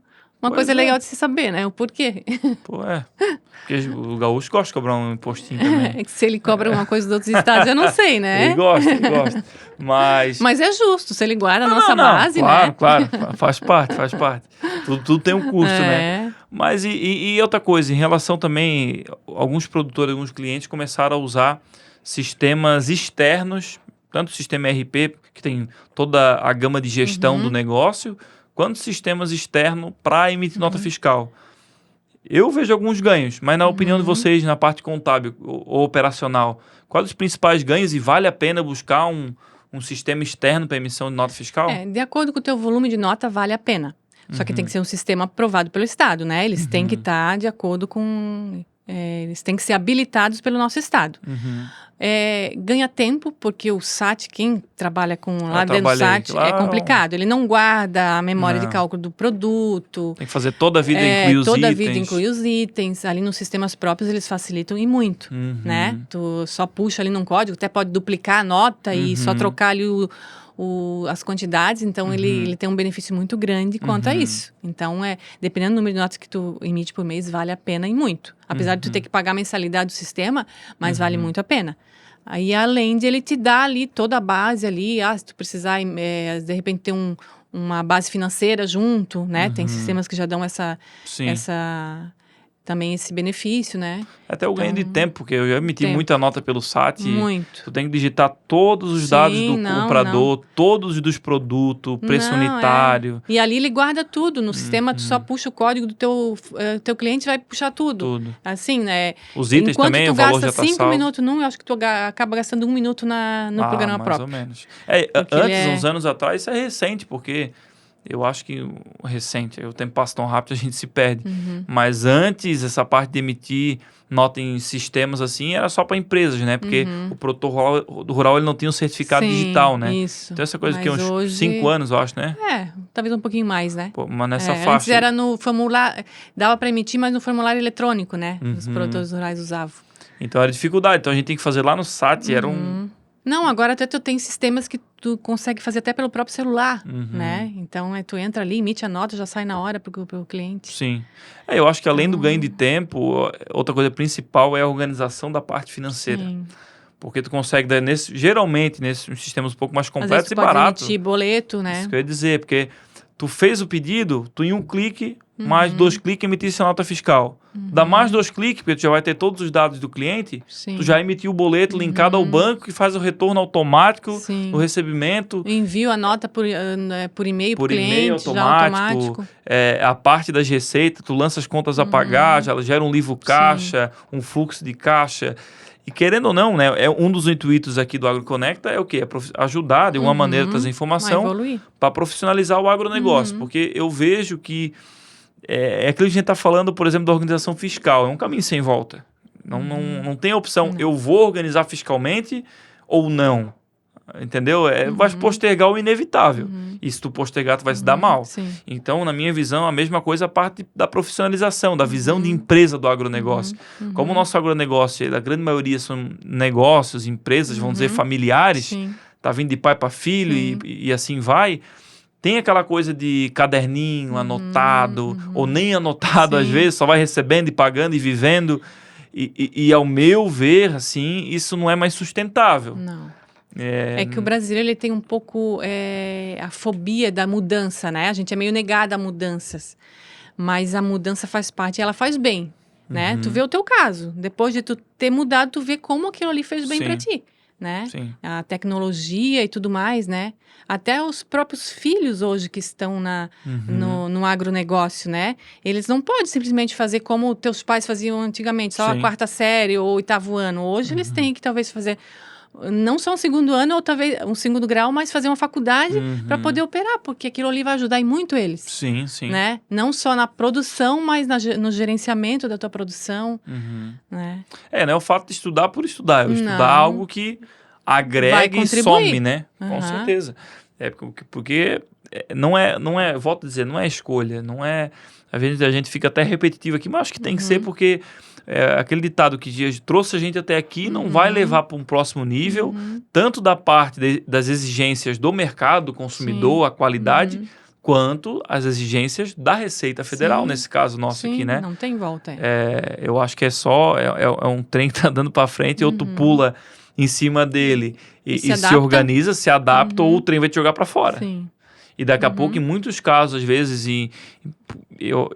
coisa legal de se saber, né? O porquê. Porque o gaúcho gosta de cobrar um impostinho também. Se ele cobra alguma coisa dos outros estados, eu não sei, né? Ele gosta. Mas é justo, se ele guarda a nossa base, claro, né? Claro, faz parte. Tudo tem um custo, né? Mas e outra coisa, em relação também, alguns produtores, alguns clientes começaram a usar sistemas externos, tanto o sistema ERP, que tem toda a gama de gestão do negócio, quanto sistemas externos para emitir nota fiscal. Eu vejo alguns ganhos, mas na opinião de vocês, na parte contábil ou operacional, quais os principais ganhos e vale a pena buscar um sistema externo para emissão de nota fiscal? De acordo com o teu volume de nota, vale a pena. Só que tem que ser um sistema aprovado pelo Estado, né? Eles têm que estar de acordo com... eles têm que ser habilitados pelo nosso Estado. Ganha tempo, porque o SAT, quem trabalha lá dentro do SAT, é complicado. Ele não guarda a memória de cálculo do produto. Tem que fazer toda a vida, incluir os itens. Toda a vida, incluir os itens. Ali nos sistemas próprios, eles facilitam e muito, né? Tu só puxa ali num código, até pode duplicar a nota e só trocar ali as quantidades, então ele tem um benefício muito grande quanto a isso. Então, dependendo do número de notas que tu emite por mês, vale a pena e muito. Apesar de tu ter que pagar a mensalidade do sistema, mas vale muito a pena. Aí, além de ele te dar ali toda a base ali, se tu precisar, de repente, ter uma base financeira junto, né? Tem sistemas que já dão também esse benefício, né? Até o ganho de tempo, porque eu já emiti muita nota pelo SAT. Muito. Tu tem que digitar todos os dados do comprador, todos todos os produtos, preço unitário. E ali ele guarda tudo. No sistema, tu só puxa o código do teu cliente, vai puxar tudo. Assim, né? Os itens também, o valor já tá salvo. Enquanto tu gasta 5 minutos num, eu acho que tu acaba gastando 1 minuto no programa próprio. Mais ou menos. Uns anos atrás, isso é recente, porque... Eu acho que o tempo passa tão rápido, a gente se perde. Mas antes, essa parte de emitir nota em sistemas assim, era só para empresas, né? Porque o produtor rural ele não tinha um certificado digital, né? Isso. Então essa coisa que uns 5 anos, eu acho, né? Talvez um pouquinho mais, né? Mas nessa faixa... Antes era no formulário, dava para emitir, mas no formulário eletrônico, né? Os produtores rurais usavam. Então era dificuldade. Então a gente tem que fazer lá no SAT, era Não, agora até tu tem sistemas que tu consegue fazer até pelo próprio celular, né? Então, tu entra ali, emite a nota, já sai na hora pro cliente. Sim. Eu acho que além do ganho de tempo, outra coisa principal é a organização da parte financeira. Sim. Porque tu consegue, geralmente, nesses sistemas um pouco mais completos às vezes e baratos. Emitir boleto, né? Isso que eu ia dizer, porque tu fez o pedido, tu em um clique, mais 2 cliques, emitir essa nota fiscal. Dá mais 2 cliques, porque tu já vai ter todos os dados do cliente, Sim. tu já emitiu o boleto linkado ao banco que faz o retorno automático Sim. no recebimento. Envio a nota por e-mail para o cliente, e-mail automático. A parte das receitas, tu lança as contas a pagar, já gera um livro caixa, um fluxo de caixa. E querendo ou não, né, um dos intuitos aqui do AgroConecta é o quê? É ajudar de uma maneira a trazer informação para profissionalizar o agronegócio. Porque eu vejo que é aquilo que a gente está falando, por exemplo, da organização fiscal. É um caminho sem volta. Não tem opção, eu vou organizar fiscalmente ou não. Entendeu? Vai postergar o inevitável. E se tu postergar, tu vai se dar mal. Sim. Então, na minha visão, a mesma coisa a parte da profissionalização, da visão de empresa do agronegócio. Como o nosso agronegócio, a grande maioria são negócios, empresas, vamos dizer, familiares, tá vindo de pai para filho e assim vai. Tem aquela coisa de caderninho anotado, ou nem anotado às vezes, só vai recebendo e pagando e vivendo. E ao meu ver, assim, isso não é mais sustentável. Não. É que o brasileiro ele tem um pouco a fobia da mudança, né? A gente é meio negado a mudanças. Mas a mudança faz parte e ela faz bem, né? Tu vê o teu caso. Depois de tu ter mudado, tu vê como aquilo ali fez bem para ti, né? Sim. A tecnologia e tudo mais, né? Até os próprios filhos hoje que estão no agronegócio, né? Eles não podem simplesmente fazer como teus pais faziam antigamente, só a 4ª série ou 8º ano. Hoje eles têm que talvez fazer não só um 2º ano ou talvez um 2º grau, mas fazer uma faculdade para poder operar, porque aquilo ali vai ajudar muito eles. Sim, sim. Né? Não só na produção, mas no gerenciamento da tua produção. Né? Não é o fato de estudar por estudar. Estudar algo que agrega e some, né? Com certeza. Porque não é, volto a dizer, não é escolha, não é... Às vezes a gente fica até repetitivo aqui, mas acho que tem que ser porque aquele ditado que trouxe a gente até aqui não vai levar para um próximo nível, tanto da parte das exigências do mercado, do consumidor, a qualidade, quanto as exigências da Receita Federal, nesse caso nosso aqui, né? Não tem volta. Eu acho que é um trem que tá dando para frente, ou tu pula em cima dele e se organiza, se adapta, ou o trem vai te jogar para fora. Sim. E daqui a pouco, em muitos casos, às vezes, em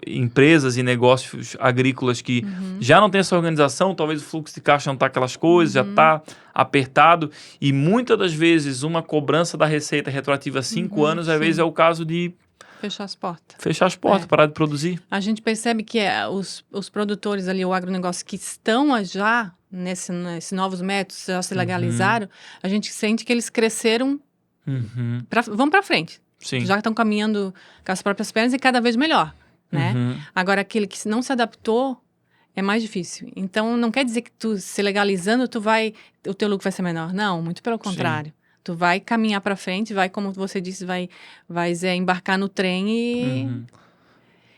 empresas e negócios agrícolas que já não tem essa organização, talvez o fluxo de caixa não está aquelas coisas, já está apertado. E muitas das vezes, uma cobrança da receita retroativa a 5 anos, às vezes é o caso de... Fechar as portas. Fechar as portas, parar de produzir. A gente percebe que os produtores ali, o agronegócio que estão já nesses novos métodos, já se legalizaram, a gente sente que eles cresceram, vão para frente. Sim. Já estão caminhando com as próprias pernas e cada vez melhor, né? Agora, aquele que não se adaptou é mais difícil. Então, não quer dizer que tu se legalizando, o teu lucro vai ser menor. Não, muito pelo contrário. Tu vai caminhar para frente, vai, como você disse, vai embarcar no trem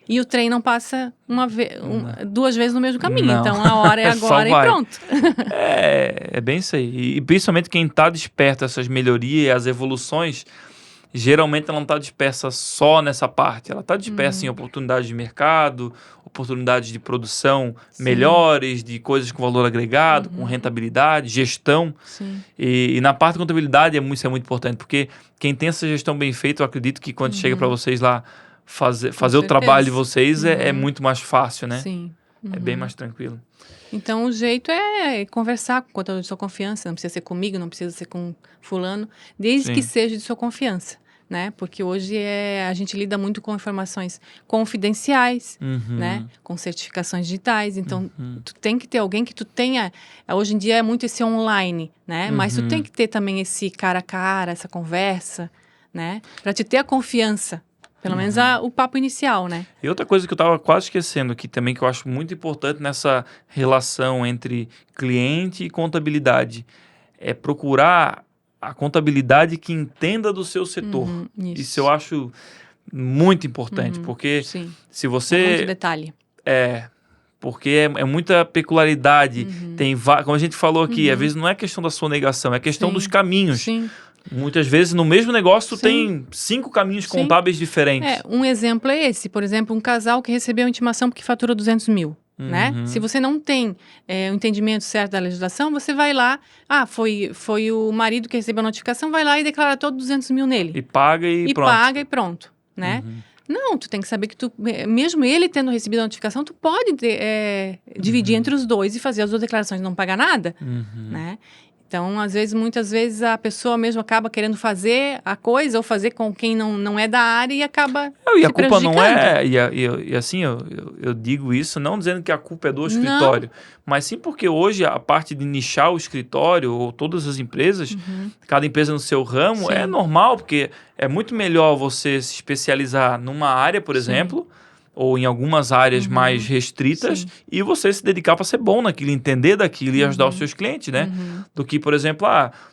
e o trem não passa duas vezes no mesmo caminho. Não. Então, a hora é agora e pronto. É bem isso aí. E principalmente quem está desperto a essas melhorias e as evoluções... Geralmente ela não está dispersa só nessa parte, ela está dispersa em oportunidades de mercado, oportunidades de produção melhores, de coisas com valor agregado, com rentabilidade, gestão. E na parte de contabilidade isso é muito importante, porque quem tem essa gestão bem feita, eu acredito que quando chega para vocês lá fazer o trabalho de vocês é muito mais fácil, né? Sim. É bem mais tranquilo. Então, o jeito é conversar com o contador de sua confiança, não precisa ser comigo, não precisa ser com fulano, desde que seja de sua confiança. Né? Porque hoje a gente lida muito com informações confidenciais, né? Com certificações digitais. Então, tu tem que ter alguém que tu tenha... Hoje em dia é muito esse online, né? Mas tu tem que ter também esse cara a cara, essa conversa, né? Para te ter a confiança. Pelo menos o papo inicial, né? E outra coisa que eu estava quase esquecendo aqui também, que eu acho muito importante nessa relação entre cliente e contabilidade, é procurar a contabilidade que entenda do seu setor. Isso eu acho muito importante, porque se você... É muito detalhe. Porque é muita peculiaridade. Tem, como a gente falou aqui, às vezes não é questão da sonegação, é questão dos caminhos. Muitas vezes no mesmo negócio tu tem 5 caminhos contábeis diferentes. Um exemplo é esse. Por exemplo, um casal que recebeu intimação porque fatura 200 mil. Né? Se você não tem o entendimento certo da legislação, você vai lá, foi o marido que recebeu a notificação, vai lá e declara todo 200 mil nele. E paga e pronto. Paga e pronto, né? Não, tu tem que saber que tu, mesmo ele tendo recebido a notificação, tu pode dividir entre os dois e fazer as duas declarações e não pagar nada, né? Então, muitas vezes, a pessoa mesmo acaba querendo fazer a coisa ou fazer com quem não é da área e acaba E a se culpa não prejudicando. e assim, eu digo isso não dizendo que a culpa é do escritório, mas sim porque hoje a parte de nichar o escritório ou todas as empresas, cada empresa no seu ramo, é normal, porque é muito melhor você se especializar numa área, por exemplo, ou em algumas áreas mais restritas, e você se dedicar para ser bom naquilo, entender daquilo e ajudar os seus clientes, né? Do que, por exemplo,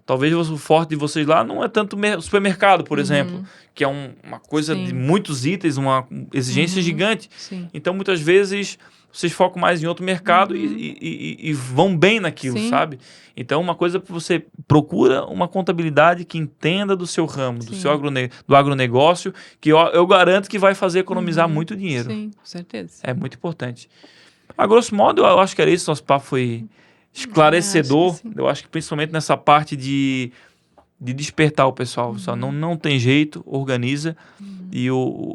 talvez o forte de vocês lá não é tanto o supermercado, por exemplo, que é uma coisa de muitos itens, uma exigência gigante. Então, muitas vezes, vocês focam mais em outro mercado e vão bem naquilo, sabe? Então, uma coisa que você procura uma contabilidade que entenda do seu ramo, do agronegócio, que eu garanto que vai fazer economizar muito dinheiro. Sim, com certeza. É muito importante. A grosso modo, eu acho que era isso. Nosso papo foi esclarecedor. Eu acho que principalmente nessa parte de despertar o pessoal. Só não tem jeito, organiza. E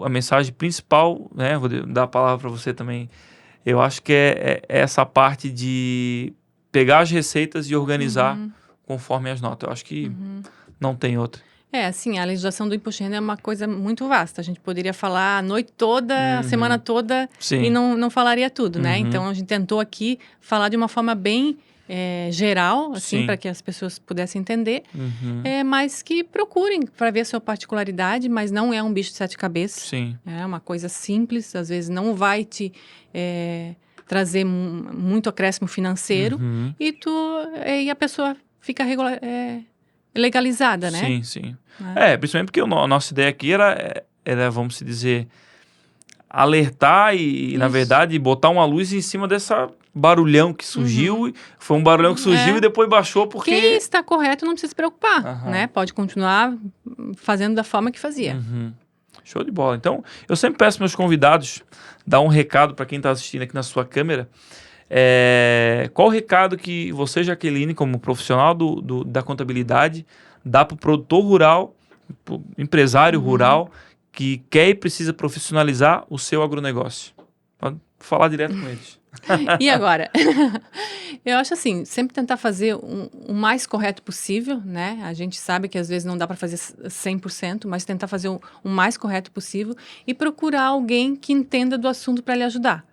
a mensagem principal, né? Vou dar a palavra para você também. Eu acho que é essa parte de pegar as receitas e organizar conforme as notas. Eu acho que não tem outra. Assim, a legislação do imposto de renda é uma coisa muito vasta. A gente poderia falar a noite toda, a semana toda, e não falaria tudo, né? Então, a gente tentou aqui falar de uma forma bem geral, assim, para que as pessoas pudessem entender, mas que procurem para ver a sua particularidade, mas não é um bicho de sete cabeças. Sim. É uma coisa simples, às vezes não vai te trazer muito acréscimo financeiro, e a pessoa fica legalizada, né? Sim, sim. Principalmente porque a nossa ideia aqui era, vamos dizer, alertar e na verdade, botar uma luz em cima dessa barulhão que surgiu. Foi um barulhão que surgiu e depois baixou porque... Quem está correto não precisa se preocupar, né? Pode continuar fazendo da forma que fazia. Show de bola. Então, eu sempre peço meus convidados dar um recado para quem está assistindo aqui na sua câmera. Qual o recado que você, Jaqueline, como profissional da contabilidade, dá para o produtor rural, pro empresário rural, que quer e precisa profissionalizar o seu agronegócio? Pode falar direto com eles. E agora? Eu acho assim, sempre tentar fazer o mais correto possível, né? A gente sabe que às vezes não dá para fazer 100%, mas tentar fazer o mais correto possível e procurar alguém que entenda do assunto para lhe ajudar,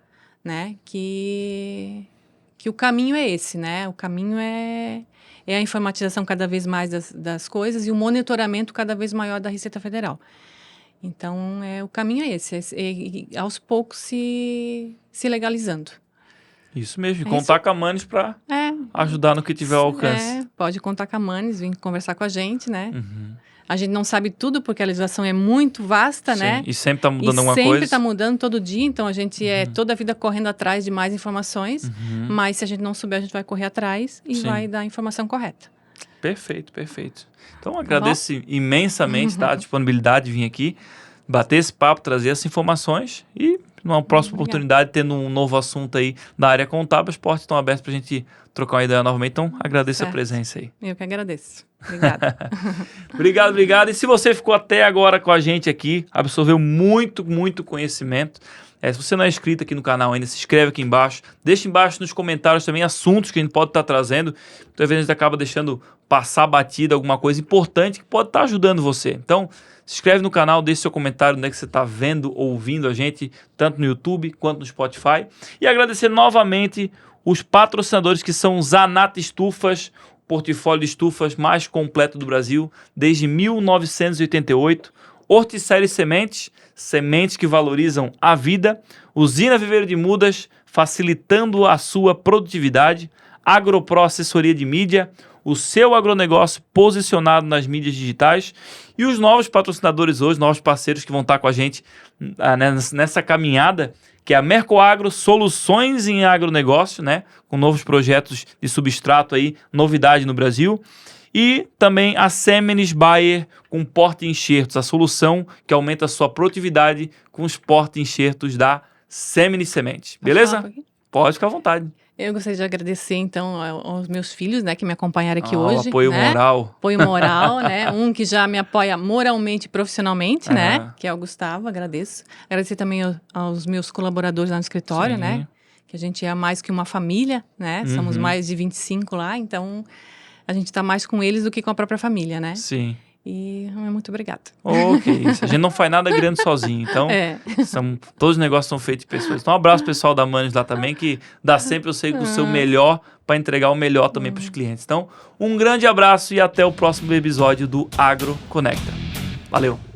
né? Que o caminho é esse, né? O caminho é a informatização cada vez mais das coisas e o monitoramento cada vez maior da Receita Federal. Então, o caminho é esse, aos poucos se legalizando. Isso mesmo, contar com a Manes para ajudar no que tiver ao alcance. Pode contar com a Manes, vir conversar com a gente, né? A gente não sabe tudo porque a legislação é muito vasta, né? E sempre está mudando alguma coisa. coisa. Sempre está mudando todo dia, então a gente toda a vida correndo atrás de mais informações, mas se a gente não souber, a gente vai correr atrás e vai dar a informação correta. Perfeito, perfeito. Então, agradeço imensamente a disponibilidade de vir aqui, bater esse papo, trazer essas informações e numa próxima oportunidade, tendo um novo assunto aí da área contábil, as portas estão abertas para a gente trocar uma ideia novamente. Então, agradeço a presença aí. Eu que agradeço. Obrigada. Obrigado. E se você ficou até agora com a gente aqui, absorveu muito, muito conhecimento. Se você não é inscrito aqui no canal ainda, se inscreve aqui embaixo. Deixa embaixo nos comentários também assuntos que a gente pode estar trazendo. Muitas vezes a gente acaba deixando passar batida alguma coisa importante que pode estar ajudando você. Então, se inscreve no canal, deixe seu comentário onde é que você está vendo ou ouvindo a gente, tanto no YouTube quanto no Spotify. E agradecer novamente os patrocinadores que são Zanata Estufas, o portfólio de estufas mais completo do Brasil, desde 1988. Horticere Sementes, sementes que valorizam a vida. Usina Viveiro de Mudas, facilitando a sua produtividade. AgroPro Assessoria de Mídia, o seu agronegócio posicionado nas mídias digitais. E os novos patrocinadores hoje, novos parceiros que vão estar com a gente nessa caminhada, que é a Mercoagro Soluções em Agronegócio, né? Com novos projetos de substrato aí, novidade no Brasil. E também a Semenes Bayer com porta-enxertos, a solução que aumenta a sua produtividade com os porta-enxertos da Semenes Sementes. Beleza? Pode ficar à vontade. Eu gostaria de agradecer, então, aos meus filhos, né, que me acompanharam aqui hoje. Apoio né? moral. Apoio moral, né? Um que já me apoia moralmente e profissionalmente, né? Que é o Gustavo, agradeço. Agradecer também aos meus colaboradores lá no escritório, Sim. né? Que a gente é mais que uma família, né? Somos mais de 25 lá, então a gente tá mais com eles do que com a própria família, né? Sim. E muito obrigada. Ok, isso. A gente não faz nada grande sozinho, então todos os negócios são feitos de pessoas. Então um abraço pessoal da Manes lá também, que dá sempre, eu sei, o seu melhor para entregar o melhor também para os clientes. Então um grande abraço e até o próximo episódio do Agro Conecta. Valeu!